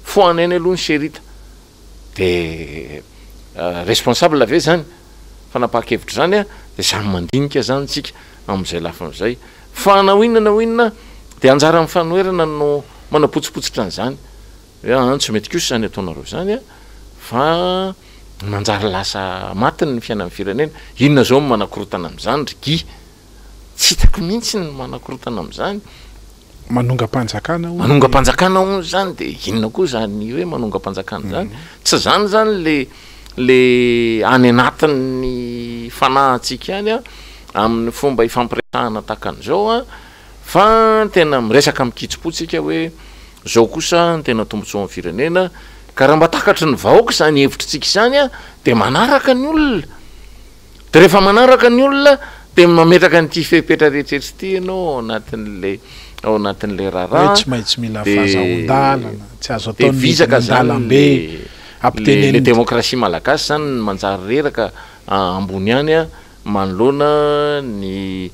foanany aloha ny sherita de responsable ave zany fanapahakevitra zany de samy mandinika zany tsika am'izay lafin'izay fa naoinana de anjara amin'ny fanoerana no manapotsipotsitra an'izany hoe tsy mety kosa zany ataonareo zany fa manjara lasa matiny ny fiainan'ny firenena inona zao manakorotana am'izany ry tsy hitako mihitsy ny manakorotana am'izany manonga-panjakana ono zany de inona koa zany hoe manonga-panjakana zany tsy zany le any anatin'ny fanahintsika any amin'ny fomba ifampiresahana takan'izao fa tena miresaka mikitsopotsika hoe zao kosa ny tena tombotsoa amin'ny firenena ka raha mba takatry ny vahoaka zany hevitrytsika izany de manaraka ny olona de rehefa manaraka ny olona de mametraka nyty fepetra rehetrehtra ty ianao ao anatin'le raharaha tsy maintsy mila fahazahondalana tsy azo atao visaka zany le démocratie malagasy zany manjary reraka ambony any manoloana ny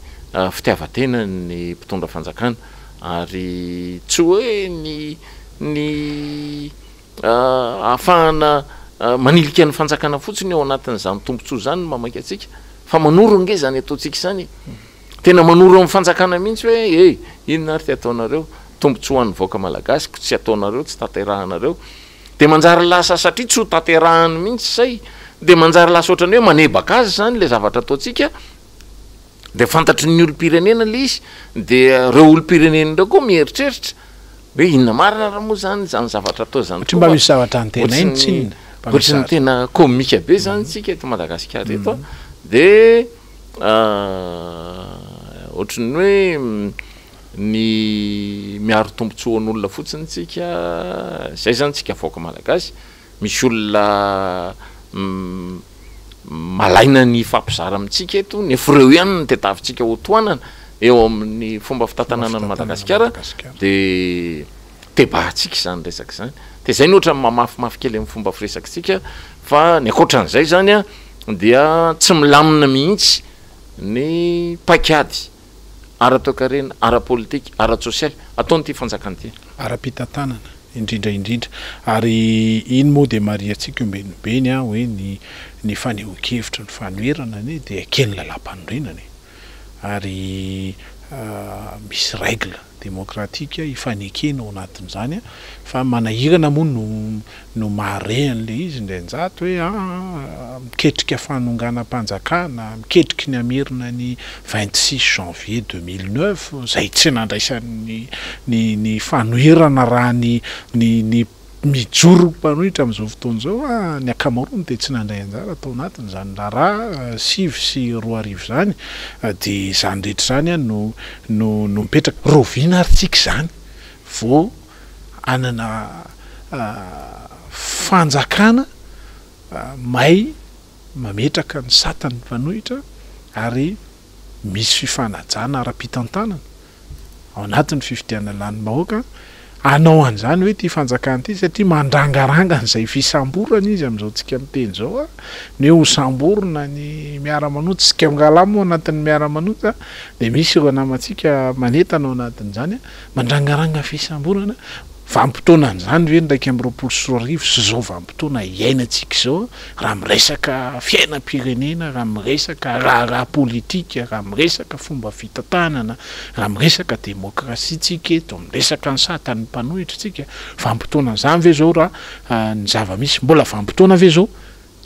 fitiavatena ny mpitondra fanjakana ary tsy hoe ny ahafahana manilika ny fanjakana fotsiny ao anatin'izany tombontsoa zany mamaika atsika fa manoro nge zany ataotsika zany tena manoro amin'ny fanjakana mihitsy hoe inona ary ty ataonareo tombontsoa an'ny vaoaka malagasy tsy ataonareo tsy tanterahanareo de manjary lasa satria tsy ho tanterahany mihitsy zay de manjary lasa ohatrany hoe manebaka azy zany le zavatra ataotsika de fantatry ny olo-pirenena le izy de reo olo-pirenena ndreo koa mieritreritra hoe inona marina raha moa zany zavatra atao zany mba misy zavatra antena iny tsy ohatrany tena komika be zany tsika eto Madagasikara eto de ohatrany hoe ny miaro tombotsoa n'olona fotsiny tsika zay zany tsika vaoaka malagasy misy olona malaina ny fampizara amintsika eto nefa reo ihany ny tetavintsika ho toanana eo amin'ny fomba fitantanana ny Madagasikara de tebahantsika zany resaka zany de zay ny ohatra mamafimafy kely amin'ny fomba firesakitsika fa ny akoatran'izay zany dia tsy milamina mihitsy ny paikady ara-toekarena ara-politika ara-sosialy ataonyity fanjakana ty ara-pitantanana indrindra ary iny moa de mariatsika ombenobeny hoe ny fanehoan-kevitra ny fanoerana de akeny lalam-panorenana ary misy règle démocratique ifanekena ao anatin'izany fa manahirana moa no mahare an'le izy ndrainjato hoe miketrika fanonganam-panjakana miketriky ny amerina ny 26 janvier 2009 zay tsy nandraisan'ny ny fanoherana raha ny mijoro mpanohitra amin'izao fotoana zao ny akamaroany de tsy nandray anjara atao anatiny zany raha 5 sy 2 arivo zany de zany rehetra zany no mipetraka roviana aritsika zany vo anana fanjakana may mametraka ny satany mpanohitra ary misy fifanajana ara-pitantanana ao anatin'ny fifidianana lanim-bahoaka anao an'izany hoe ty fanjakana ty satria mandrangaranga n'izay fisamborana izy amin'izao tsika miteny zao ny hoe ho samborona ny miara-manoto tsika ngalamo anatin'ny miara-manota de misy ireo namantsika manetana ao anatin'izany mandrangaranga fisamborana vanim-potoana an'izany hoe ndraiky amby 24 sy zao vanim-potoana iainantsika zao raha miresaka fiainam-pirenena raha miresaka raha politika raha miresaka fomba fitantanana raha miresaka demokrasia tsika eto miresaka ny satany mpanohitra tsika vanim-potoana an'izany ve zao raha ny zava-misy mbola vanim-potoana ve zao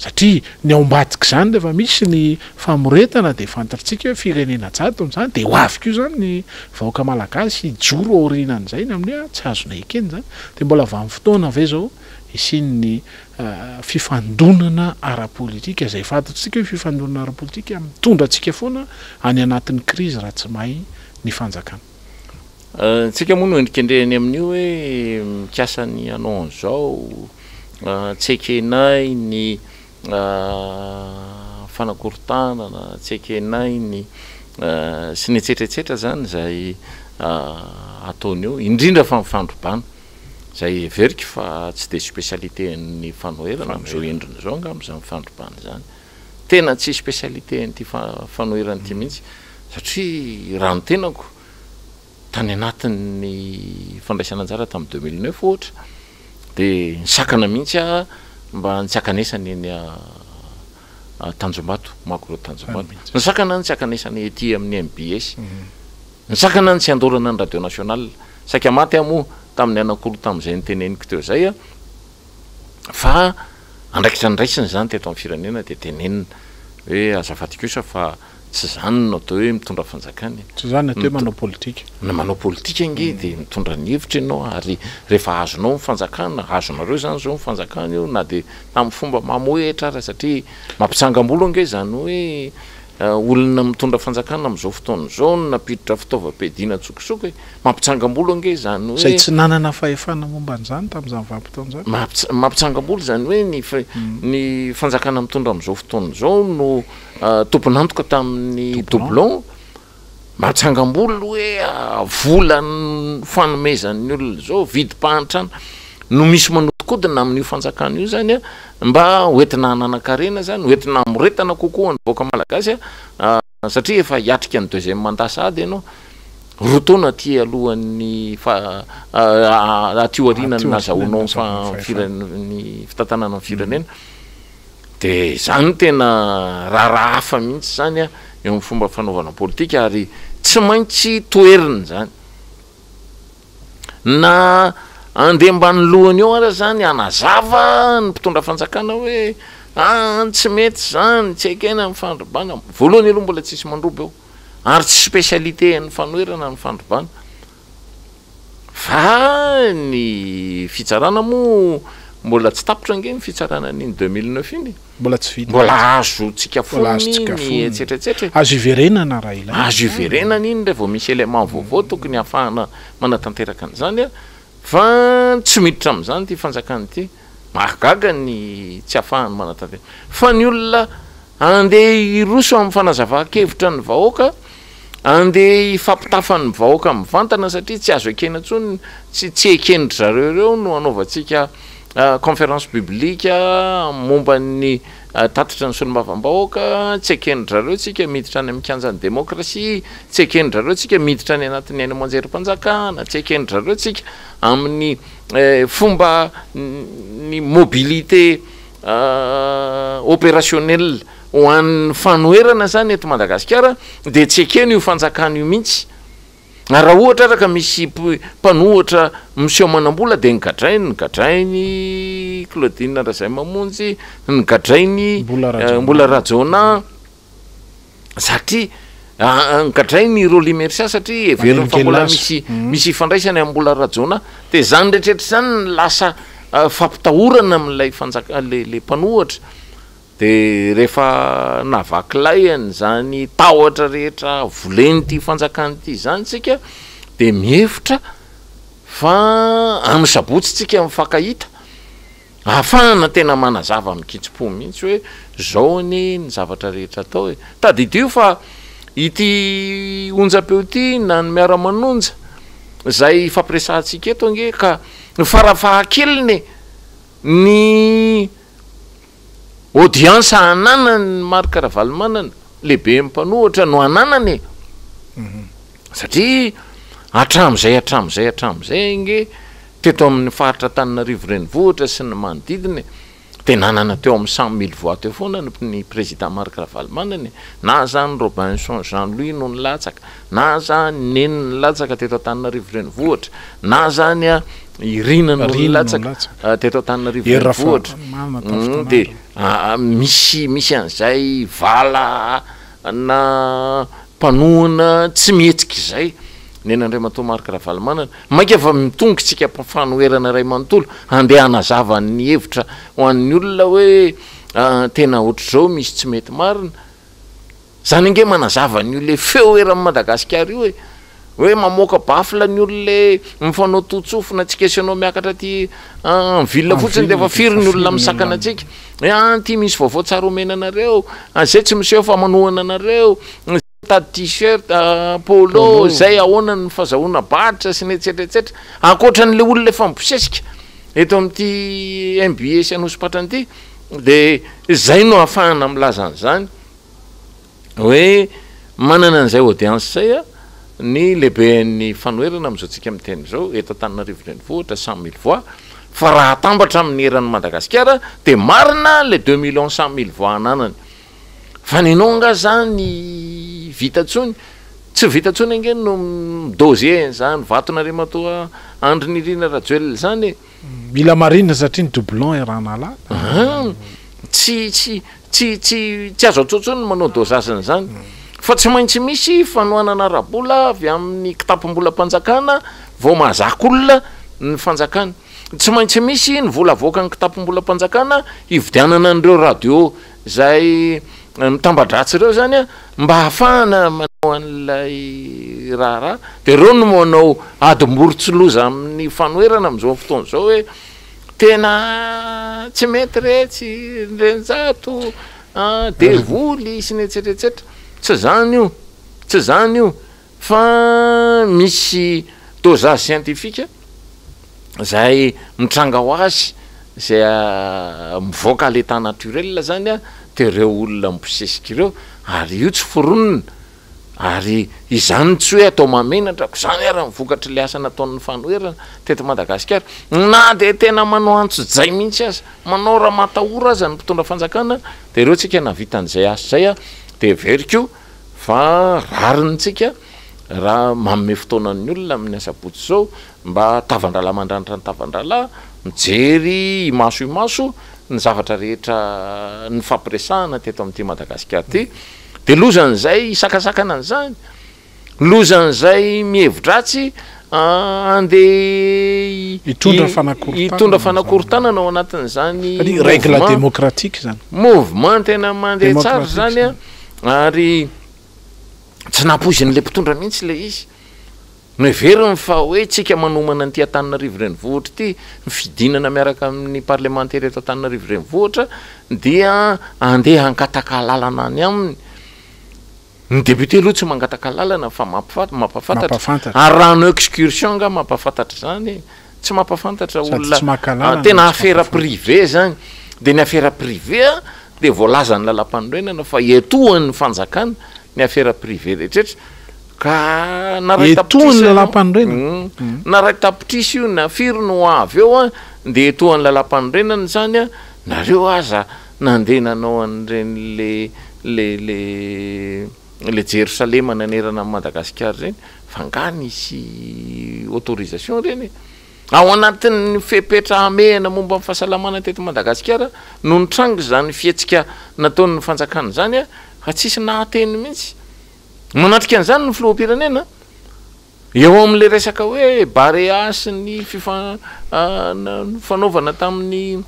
satria ny ao ambadika zany rehefa misy ny famoretana de fantatritsika hoe firenena jato am'izany de ho avy koa zany ny vahoaka malagasy ijoro aorinan'izay ny amin'ny tsy azona ekeny zany de mbola vanim-fotoana ve zao isin'ny fifandonana ara-politika zay fantatritsika hoe fifandonana ara-politika mitondra atsika foana any anatin'ny krizy raha tsy mahay ny fanjakana tsika moa no endrikendrehany amin'io hoe mikasany anao an'izao tsy ekenay ny fanakorontanana tsy ekenay ny sy ny etsetretsetra zany zay ataony eo indrindra fa mifandrobana zay veriky fa tsy de spécialité ny fanoherana am'izao endrina zao anga am'izany mifandrobana zany tena tsy spécialité n'ty fanoherana ty mihitsy satria raha ny tenako tany anatin'ny fandraisana anjara tamin'ny 2009 ohatra de nisakana mihitsy mba nitsakanesany eny Tanjombato makoro Tanjombato nisakana nitsakanesany ety amin'ny MBS nisakana ny tsy andorana ny radio national saika maty moa tamin'ny anakoro tamin'izay niteneniko teo zay fa andraikitra ndraisiny zany teto amin'ny firenena de tenenina hoe azafady kosa fa tsy zany no atao hoe mitondra fanjakana tsy zany atao hoe manao politika na manao politika nge de mitondra ny hevitra ianao ary rehefa azonao mifanjakana azonareo zany zao mifanjakana io na de tamin'ny fomba mamoetra ara satria mampitsangam-bolo nge zany hoe olona mitondra fanjakana am'izao fotoana zao napiditra fitaovam-piadiana tsokisoko mampitsangam-bolo nge zany hoe zay tsy nanana fahefana momba an'izany tamin'izany vanim-potoana zany mampitsangam-bolo zany hoe ny fanjakana mitondra am'izao fotoana zao no tomponantoka tamin'ny doublon mampitsangam-bolo hoe vola fanomezan'ny olona zao vidim-pahantrana no misy manotikodina amin'io fanjakana io zany mba hoentina hanana-karena zany hoentina amoretana kokoa ny vahoaka malagasy satria efa hiatrika ny 2e mandat sady ianao rotaona ty alohan'ny aty aorinany nazahoanao ny fitantanana ny firenena de zany tena raha hafa mihitsy zany eo amin'ny fomba fanaovana politika ary tsy maintsy toeriny zany na andeha mbany lohany eo ara zany anazava ny mpitondra fanjakana hoe tsy mety zany tsy ekena mifandrobana voalohany aloha mbola tsisy mandrobo eo ary tsy spécialité ny fanoherana ny fandrobana fa ny fitsarana moa mbola tsy tapitra nge ny fitsarana n'iny 2009 iny mbola tsy vita mbola azo tsika foniny etsetretsetra azo iverenana raha ila azo iverenana iny rehefa misy élément vaovao tokony hafahana manatanteraka an'izany fa tsy miditra am'izany ty fanjakany ty mahagaga ny tsy hafahany manatanteraka fa ny olona andeha iroso amin'ny fanazava-kevitra ny vahoaka andeha ifampitafany vahoaka mivantana satria tsy azo ekena ntsony tsy ekenitra zareo reo no anaovantsika conférence publique momba ny tatitra ny solombavambahoaka tsy ekenitra zareo tsika miditra any amin'ny kianjan'ny demokrasia tsy ekenitra zareo tsika miditra any anatin'ny ainy amanjerim-panjakana tsy ekenitra zareo tsika amin'ny fomba ny mobilité opérationnelle ho an'ny fanoerana zany eto Madagasikara de tsy ekeny io fanjakana io mihitsy. Raha ohatra araka misy mpanohatra miseho manam-bola de nygadrainy Claudine Razay Mamonjy, nygadrainy Mbola Rajona, satria nygadrainy Roly Mercia satria everiny fa mbola misy ifandraisany amin'ny Mbola Rajona, de zany rehetrarehetra zany lasa fampitahorana amin'ilay le mpanohatra. De rehefa navakilay zany tahotra rehetra voleny ty fanjakany ty zany tsika de mihevitra fa amin'ny sabotsy tsika mifankahita ahafahana tena manazava mikitsim-po mihitsy hoe zao ny zavatra rehetra atao hoe tadidio fa ity onjam-peo ty na ny miara-manonja zay fampiresahantsika eto ange ka farafahakeliny ny audience ananany Marc Ravalomanana lehibe mpanohatra no ananany satria hatramizay nge teto amin'ny faritra Antananarivo renivohitra sy ny manodidiny de nanana teo amin'ny 100 000 voix teo foana ny président Marc Ravalomanana, na zany Robinson Jean-Louis no nilatsaka, na zany Neny nilatsaka teto Antananarivo renivohitra, na zany Irina no nilatsaka teto Antananarivo renivohitra. De misy an'izay vala na mpanohana tsy mihetsika izay nen'Andriamatoa Marc Ravalomanana maika fa mitongitsika fanoherana ray manontolo andeha hanazava ny hevitra ho an'ny olona hoe tena ohatr'izao misy tsy mety marina zany ange manazava ny olona feo eran'ny Madagasikara io hoe mamoaka bafla ny olona mifanao totsofona tsy kesanao miakatra ty ville fotsiny de fa firy ny olona misakana atsika ty misy vaovao tsara omena anareo zay tsy miseho fa manohana anareo tady t-shirt polo zay ahoana ny fazahoana baditra sy netsetretsetra ankoatran'le olona efa mibosesika eto amin'ity MBS anosopatra an'ity de zay no ahafahana milaza an'izany hoe manana an'izay audience zay ny lehiben'ny fanoherana am'izao tsika miteny zao eto Antananarivo renivohitra 100 000 voix fa raha atambatra amin'ny eran'ny Madagasikara de marina le 2 100 000 voix ananany fa ninonga zany vitatsony tsy vitatsony ange no doser zany vaton'Andriamatoa Andry Nirina Rajoelina zany mila marina satria ny doublon eranala tsy azo atsotsony manao dosazany zany fa tsy maintsy misy fanohanana rabola avy amin'ny kitapom-bolam-panjakana vao mahazaka olona ny fanjakana, tsy maintsy misy ny vola avoaka ny kitapom-bolam-panjakana ividianana an'ireo radio zay mitambadratsy ireo zany mba hahafahana manao an'ilay raha de reo no manao adim-borotsiloza amin'ny fanoherana am'izao fotoana zao hoe tena tsy mety retsy renjato devoly sy netsetretsetra tsy zany io fa misy dosage scientifique zay mitranga ho azy zay mivoaka l'état naturel zany de reo olona mibosesika ireo ary io tsy foronina ary izany tsy hoe atao mamenatra ko zany ara mivokatra le asa nataon'ny fanoherana teto Madagasikara na de tena manao antso-jay mihitsy azy manao raha matahora azy ny mpitondra fanjakana de reo tsika navitan'izay asa zay de veriko fa rarintsika raha manome fotoanan'ny olona amin'ny asabotsy zao mba tavandrala mandranitra ny tavandrala mijery imaso ny zavatra rehetra ny fampiresahana teto amin'ity Madagasikara ty de lozan'izay isakasakana an'izany lozan'izay mihevidratsy andeha hitondra fanakorontanana ao anatin'izany règle démocratique zany mouvement tena mandeha tsara zany ary tsy nampoizin'le mpitondra mihitsy le izy noeveriny fa hoe tsika manomana an'ity Antananarivo renivohitra ty fidinana miaraka amin'ny parlementaire eto Antananarivo renivohitra dia andeha hankataka lalana any aminy ny député aloha tsy mangataka lalana fa mampafantatra ary raha no excursion nga mampafantatra zany tsy mampafantatra olona tena affaire privé zany de ny affaire privé de voalaza ny lalam-panorenana fa etohan'ny fanjakana ny affaire privé rehetrretra ka etohan'ny lalam-panorenana naraiky tapitrisy io na firy no avy eo de etohan'ny lalam-panorenana zany nareo aza nandeha nanao an'ireny le Jerusalema nanerana amin'ny Madagasikara reny fa ngany isy autorisation reny ao anatin'ny fepetra amehana momba amin'ny fahasalamana teto Madagasikara no nitrangy zany fietsika nataon'ny fanjakana zany fa tsisy nahateny mihitsy manatrika an'izany ny filoham-pirenena eo amin'le resaka hoe baréas ny fanaovana tamin'ny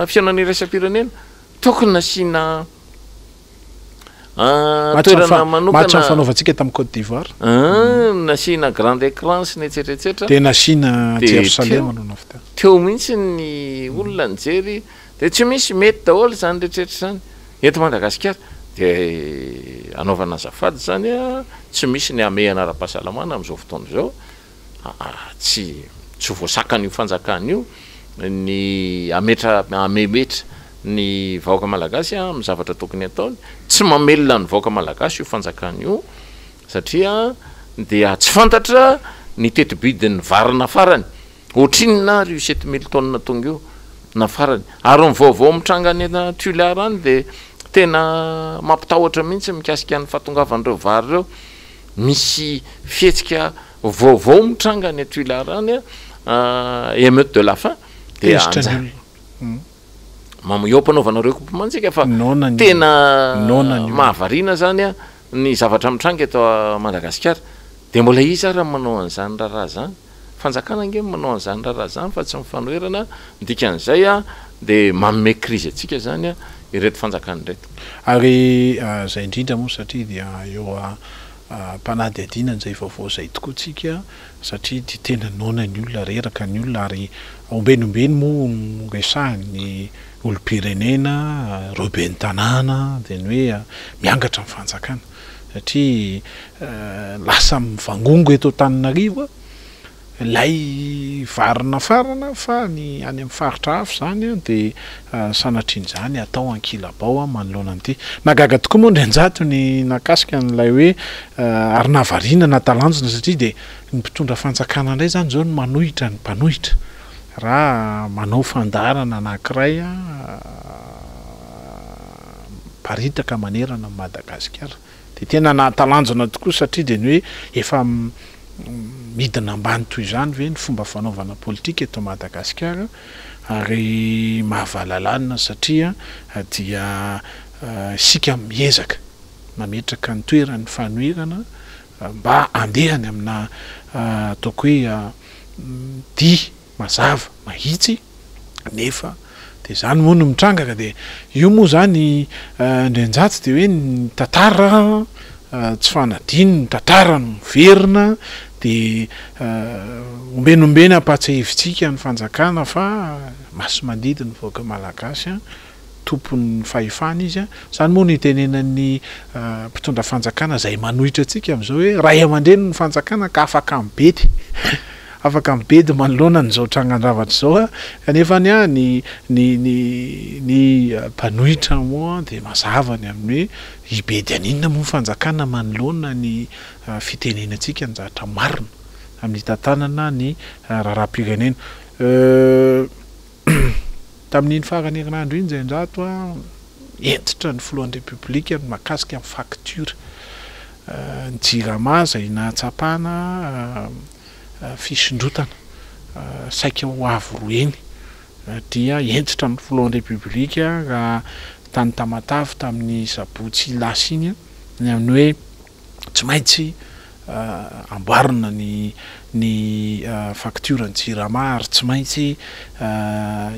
fiainan'ny irasam-pirenena tokony nasiana toerana manokana fanaovantsika tamin'ny Côte d'Ivoire nasiana grande écran sy ny etsetretsetra de nasiana Jerusalema no nafta teo mihitsy ny olona nijery de tsy misy mety daholo zany rehetrarehetra zany eto Madagasikara de anaovana azafady zany tsy misy ny amehana ara-pahasalamana amin'izao fotoana zao tsy voasakany io fanjakana io ny amemetra ny vahoaka malagasy amin'ny zavatra tokony ataony tsy mamelona ny vahoaka malagasy io fanjakana io satria dia tsy fantatra ny tetibidiny varina farany ohatrinona rio 7000 tonnes tonga io na farany ary ny vaovao mitranga ny Tuileries any de tena mampitahotra mihitsy mikasika ny fahatongavan'ireo vary reo misy fihetsika vaovao mitranga ny Tuileries any émeute de la faim de eo mpanaovana regroupement-tsika fa tena mahavarina zany ny zavatra mitranga eto Madagasikara de mbola izy raha manao an'izany raha zany fanjakana nge manao an'izany raha zany fa tsy mifanoherana dikan'izay de manome crise atsika zany ireto fanjakana reto ary zay indrindra moa satria dia eo mpanady adinany zay vaovao zay tokoa tsika satria dia tena nona ny olona reraka ny olona ary ombenombeny moa resahany olom-pirenena roben'ny tanàna de ny hoe miangatra amin'ny fanjakana satria lasa mivangongo eto Antananarivo lay varina farana fa ny any amin'ny faritra hafa zany de sanatrian'izany atao ankilabao manoloana an'ity nagaga tokoa moa ndrenjato ny nakasika n'ilay hoe ary nahavariana natalanjona satria de ny mpitondra fanjakana indray zany zao no manohitra ny mpanohitra raha manao fandarana anankiray paritaka manerana Madagasikara de tena nahatalanjona tokoa satria de ny hoe efa midina ambany toy izany ve ny fomba fanaovana politika eto Madagasikara ary mahavalalana satria dia sika miezaka mametraka ny toerany fanoherana mba andehany amina ataoko hoe dia mazava mahitsy nefa de zany moa no mitrangaka de io moa zany ndrenjaty de hoe ny tantara tsy fanadiny ny tantara no miverina de ombenombeny ampatsahevitsika ny fanjakana fa maso mandidy ny vahoaka malagasy tompon'ny fahefana izy zany moa no itenenan'ny mpitondra fanjakana zay manohitra atsika am'izao hoe ray aman-dreny ny fanjakana ka afaka mibedy afaka mibedy manoloana n'izao trangan-javatra zao kanefa ny mpanohitra moa de mazavany amin'ny hoe ibedy aninona moa fanjakana manoloana ny fitenenantsika ny zavatra marina amin'ny tantanana ny raharaham-pirenena tamin'iny farany herinandro iny zay ndrato entitra ny filohan'ny republika ny makasika amin'ny facture ny jirama zay nahatsapana fisondrotana saika ho avy roa eny dia entitra ny filohan'ny republika raha tany Tamatavy tamin'ny sabotsy lasa iny ny amin'ny hoe tsy maintsy amboarina ny facture ny jirama ary tsy maintsy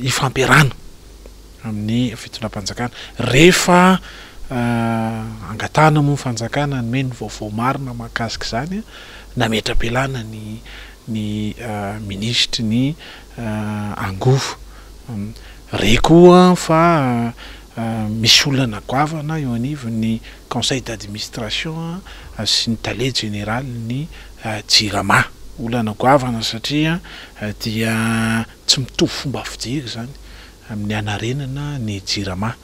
ifampiarana amin'ny fitondram-panjakana rehefa angatana moa fanjakana ny meny vaovao marina mahakasika zany nametra-pialana ny ministre ny angovo re koa fa misy olana goavana eo anivon'ny conseil d'administration sy ny talé général ny jirama olana goavana satria dia tsy mitovy fomba fijery zany amin'ny anarenana ny jirama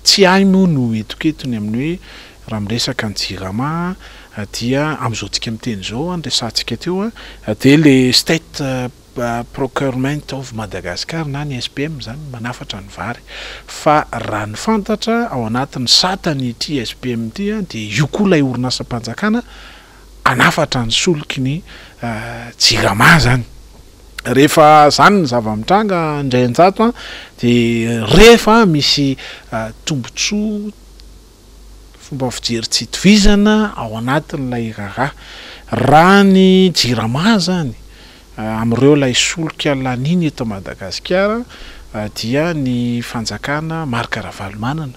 tsy ay moa no etoketony amin'ny hoe raha miresaka ny jirama dia am'izao tsika miteny zao andresantsika teo de le state procurement of Madagascar na ny SPM zany manafatra ny vary fa raha ny fantatra ao anatin'ny satany ity SPM ity dia io koa ilay orinasam-panjakana anafatra ny solika ny jirama zany rehefa zany ny zava-mitranga Andrianjato dia rehefa misy tombontsoa fomba fijery tsy itovizana ao anatin'ilay raha ny jirama zany am'ireo lay solika laniny eto Madagasikara dia ny fanjakana Marc Ravalomanana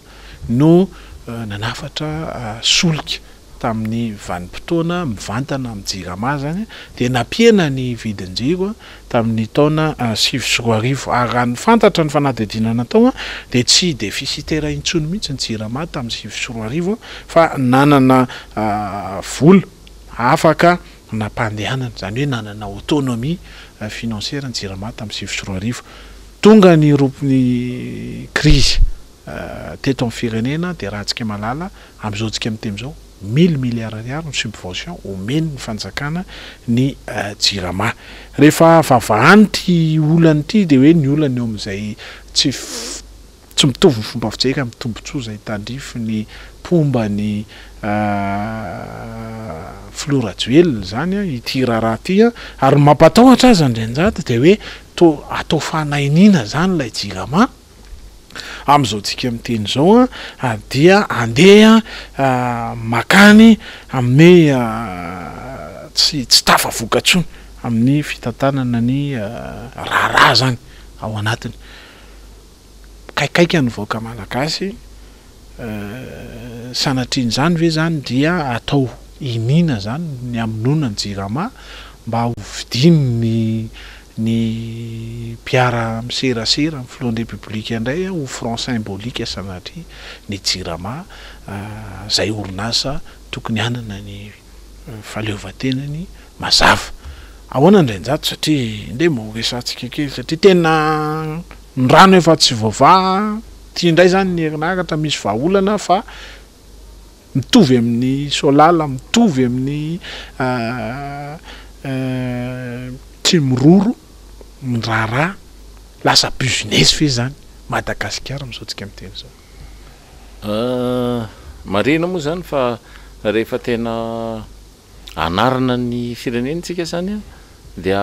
no nanafatra solika tamin'ny vanim-potoana mivantana amin'ny jirama zany dia napiena ny vidin-jiro tamin'ny taona 2024 ary ny fantatra ny fanadidinana tao dia tsy déficitaire intsony mihitsy ny jirama tamin'ny 2024 fa nanana vola afaka nampandehanana zany hoe nanana autonomie financière ny jirama tamin'ny 2024 tonga ny rompony crise teto amin'ny firenena dia raha tsika malala amin'izao tsika miteny zao 1000 milliards ariary ny subvention omeny ny fanjakana ny jirama rehefa vavahany ty olany ity dia hoe ny olany eo amin'izay tsy mitovy ny fomba fijery amin'ny tombontsoa izay tandrify ny pomba ny floraduel zany ity raha ity ary mampatahotra azy Andrianjato dia hoe atao fanainina zany ilay jirama amin'izao tsika miteny zao dia andeha makany amin'ny tsy tafavokatsony amin'ny fitantanana ny raharaha zany ao anatiny kaikaiky ny vahoaka malagasy sanatriany zany ve zany dia atao inina zany ny amonona ny jirama mba ho vidiny ny mpiara miserasera amin'ny filohan'ny republika indray ho franc symbolique sanatria ny jirama zay orinasa tokony hanana ny fahaleovan-tenany mazava ahoana Andrianjato satria nde moresantsika kely satria tena ny rano efa tsy voava tia indray zany ny herinaratra misy vahaolana fa mitovy amin'ny solala mitovy amin'ny tsy miroro ny raharaha lasa business fe zany Madagasikara amin'izao tsika miteny zao marina moa zany fa rehefa tena anarana ny firenentsika zany dia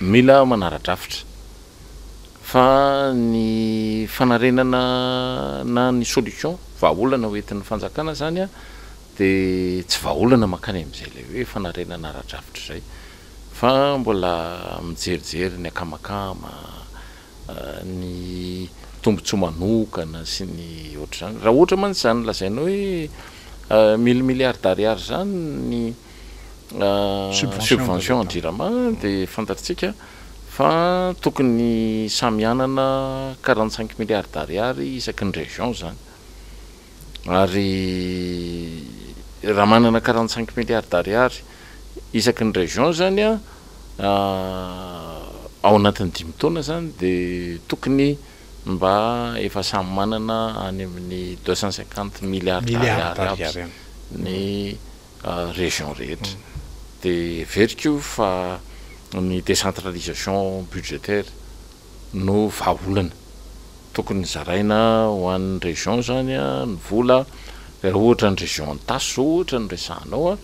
mila manara-drafitra fa ny fanarenana na ny solution vahaolana hoentin'ny fanjakana zany dia tsy vahaolana makany amin'izay le hoe fanarenana ara-drafitra zay fa mbola mijerijery ny akamakama ny tombontsoa manokana sy ny ohatra zany raha ohatra mantsy zany lazaina hoe 1000 milliards d'ariary zany ny subvention andirama dia fantatritsika fa tokony samy anana 45 milliards d'ariary isaky ny région zany ary raha manana 45 milliards d'ariary isaky ny région zany ao anatin'ny 10 taona zany dia tokony mba efa samy manana any amin'ny 250 milliards d'ariary ny région rehetra dia veriko fa ny décentralisation budgétaire no vahaolana tokony zaraina ho an'ny région zany ny vola raha ohatra ny région antasy zao ohatra ny resahanao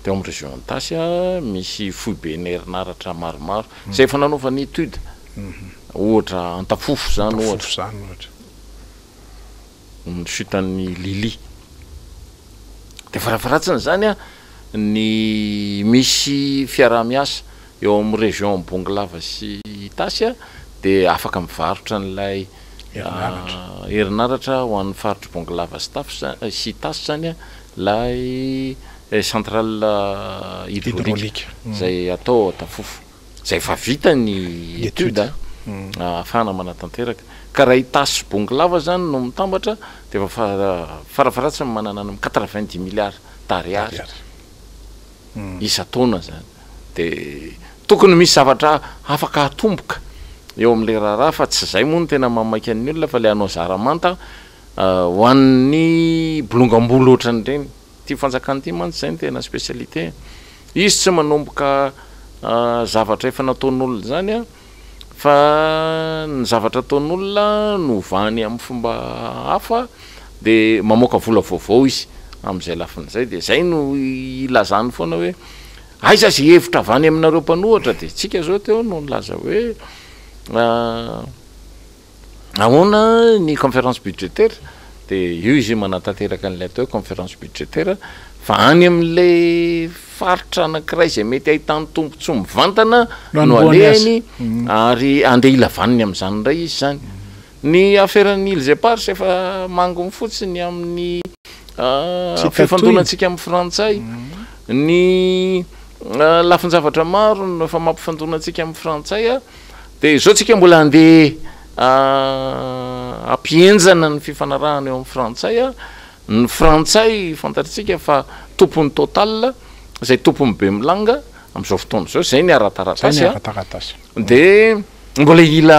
dia amin'ny région antasy misy fohy be ny herinaratra maromaro zay efa nanaovany étude ohatra antafofo zany ohatra ny sutan'ny Lili dia farafaratsiny zany ny misy fiaraha-miasa eo amin'ny région Bonglava sy Tasy dia afaka mivarotra n'ilay herinaratra ho an'ny faritry Bonglava sy Tasy zany lay centrale hydraulique zay atao tafofo zay efa vita ny étude afahana manatanteraka ka raha Tasy Bonglava zany no mitambatra dia efa farafaratsiny manana amin'ny 90 milliards d'ariary isa-taona zany dia tokony misy zavatra afaka atomboka eo amin'ilay raharaha fa tsy zay moa no tena mamaika ny olona fa le anao zaramanta ho an'ny bolongam-bolo ohatran'ireny ty fanjakana ty mantsy zay ny tena spécialité izy tsy manomboka zavatra efa nataon'olona zany a fa ny zavatra ataon'olona no vany amin'ny fomba hafa de mamoaka vola vaovao izy am'izay lafin'izay de zay no ilazany foana hoe aiza zay hevitra vany aminareo mpanohatra de tsika zao teo no nilaza hoe ahoana ny conférence budgétaire de io izy manatanteraka an'ilay atao hoe conférence budgétaire fa any amin'lay faritra anankiray zay mety ahitany tombontso mivantana no alehany ary andeha ilavaniny am'izany ndray izy zany ny affaire-ny îles éparses efa mangony fotsiny amin'ny fifandonatsika amin'ny frantsay ny lafin-javatra maro no efa mampifandonatsika amin'ny frantsay a de zao tsika mbola andeha ampienjana ny fifanarahana eo amin'ny frantsay a ny frantsay fantatritsika fa tompony total zay tompony be milanga am'izao fotoana zao zay ny arataratasy de mbola ila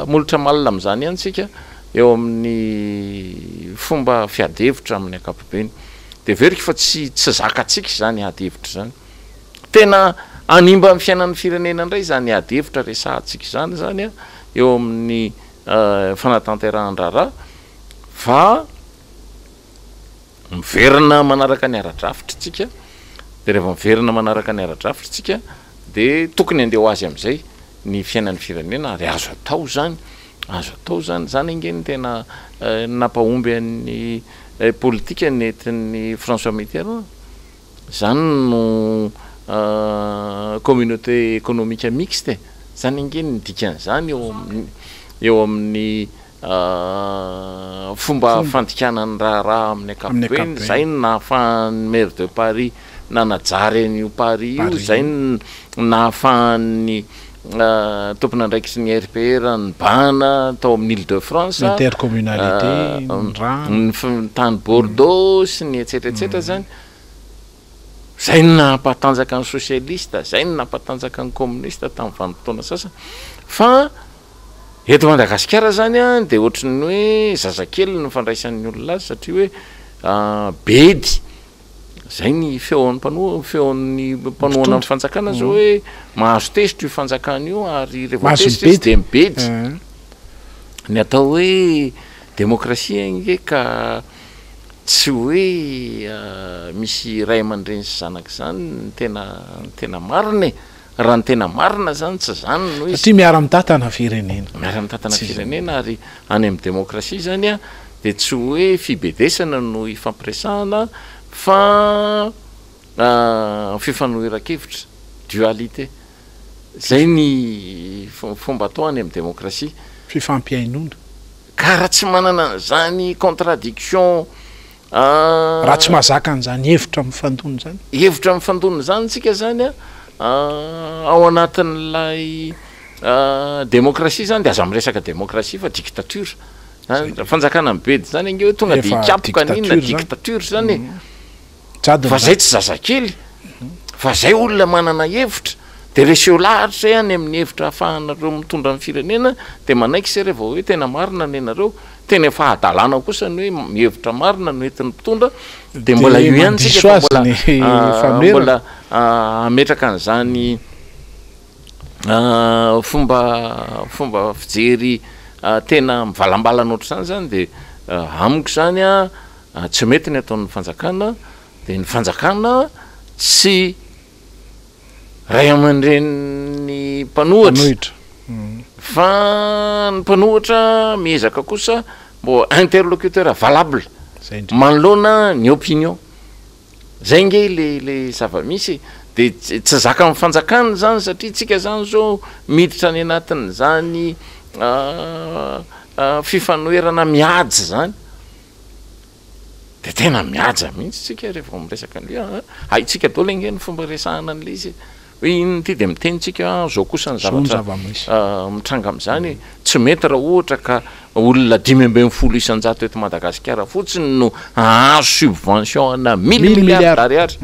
molotra malina am'izany ihany tsika eo amin'ny fomba fiadevitra amin'ny ankapobeny de veriky fa tsy zakatsika zany adevitra zany tena animba amin'ny fiainan'ny firenena indray zany adevitra resahantsika zany a eo amin'ny fanatanterahana-draharaha fa miverina manaraka ny ara-drafitra tsika de rehefa miverina manaraka ny ara-drafitra tsika de tokony andeha ho azy am'izay ny fiainan'ny firenena ary azo atao zany zany ingeny tena nampahomby an'ny politika nentin'ny François Mitterrand zany no communauté économique mixte zany ingeny ny dikan'izany eo amin'ny fomba fandikanany raharaha amin'ny ankapobeny zay no nahafahan'ny maire de Paris nanajary an'io Paris io zay nahafahan'ny tompona andraiky sy ny RPR ny bana tao amin'ny Île-de-France intercommunalité ny tany Bordeaux sy ny etsetretsetra zany zay no nampatanjaka ny socialiste zay no nampatanjaka ny communiste tamin'ny vanim-potoana sasa fa eto Madagasikara zany a de ohatrany hoe zazakely ny fandraisan'ny olona azy satria hoe bedy zay ny feon'ny mpanohana ny fanjakana zao hoe mahazo tezitra io fanjakana io ary rehefa tezitra izy de mibedy ny atao hoe demokrasia nge ka tsy hoe misy ray aman-dreny sy zanaka zany tena marina raha ny tena marina zany tsy zany no izy satria miara-mitatana firenena ary any amin'ny demokrasia zany a de tsy hoe fibedesana no ifampiresahana fa fifanohiran-kevitra dualité zay ny fomba atao any amin'ny demokrasia fifampiainona ka raha tsy manana zany contradiction raha tsy mahazaka an'izany hevitra mifandona zany tsika zany a ao anatin'lay demokrasia zany de aza miresaka demokrasia fa dictature fanjakana mibedy zany ange hoe tonga de ikapoka ninona dictature zany fa zay tsy zazakely fa zay olona manana hevitra de reseo lahatra zay any amin'ny hevitra ahafahanareo mitondra ny firenena de manaiky se rehefa hoe tena marina nenareo tena efa adalana kosa ny hoe mihevitra marina no entin'ny mpitondra de mbola io ihany tsika mbola ametraka an'izany fomba fijery tena mivalambalana ohatr' zany de amiko zany a tsy mety ny ataon'ny fanjakana de ny fanjakana tsy ray aman-dren'ny mpanohatra fa ny mpanohatra miezaka kosa mbo interlocuteur valable manoloana ny opinion zay nge le zava-misy de tsy zaka amin'ny fanjakana zany satria tsika zany zao miditra any anatin' zany fifanoherana mihaja zany de tena mihaja mihitsy tsika rehefa miresaka an'le haitsika dao le nge ny fomba resahana an'le izy hoe iny ty de mitenytsika zao kosa ny zavatra mitranga am'izany tsy mety raha ohatra ka olona 5 isanjato eto Madagasikara fotsiny no ahazo subvention na 1000 milliards d'ariary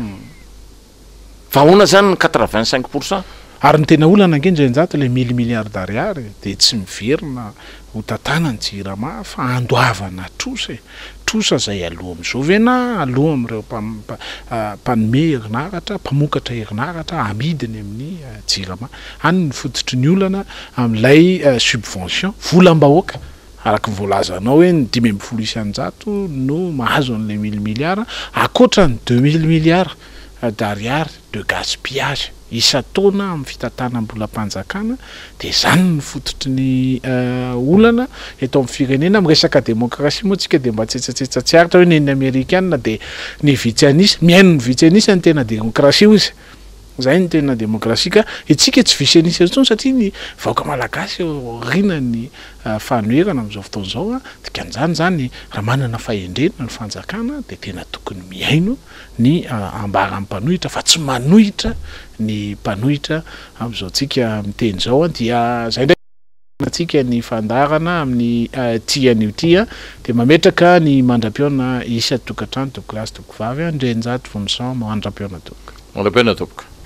fa ona zany ny 85% ary ny tena olana angendrainjato le 1000 milliards d'ariary de tsy miverina ho tatana ny jirama fa andoavana trosa izay aloha amin'izao ve na aloha amin'ireo mpanome herinaratra mpamokatra herinaratra amidiny amin'ny jirama any ny fototry ny olana amin'ilay subvention volam-bahoaka araky voalazanao hoe ny 5,100 no mahazo an'ilay 1 000 milliards akoatra ny 2 000 milliards d'ariary de gaspillage isa-taona amin'ny fitantanam-bolam-panjakana dia izany ny fototry ny olana eto amin'ny firenena amin'ny resaka demokrasia moa tsika dia mba tsetsatsetsatra tsy aritra hoe ny amerikanina dia ny vitsy anisa miaino ny vitsy anisa ny tena demokrasia izy zay ny tena demokrasia ka itsika tsy visy anisa intsony satria ny vahoaka malagasy rina ny fanoherana amin'izao fotoan'izao dikan'izany zany raha manana fahendrena ny fanjakana dia tena tokony miaino ny ambara mpanohitra fa tsy manohitra ny mpanohitra amin'izao tsika miteny zao dia zay ndray tsika ny fandarana amin'ny tian'io tia dia mametraka ny mandram-piona isa tokantrano toko lasy toko vavy ndrenjato vomisan mandram-piona toka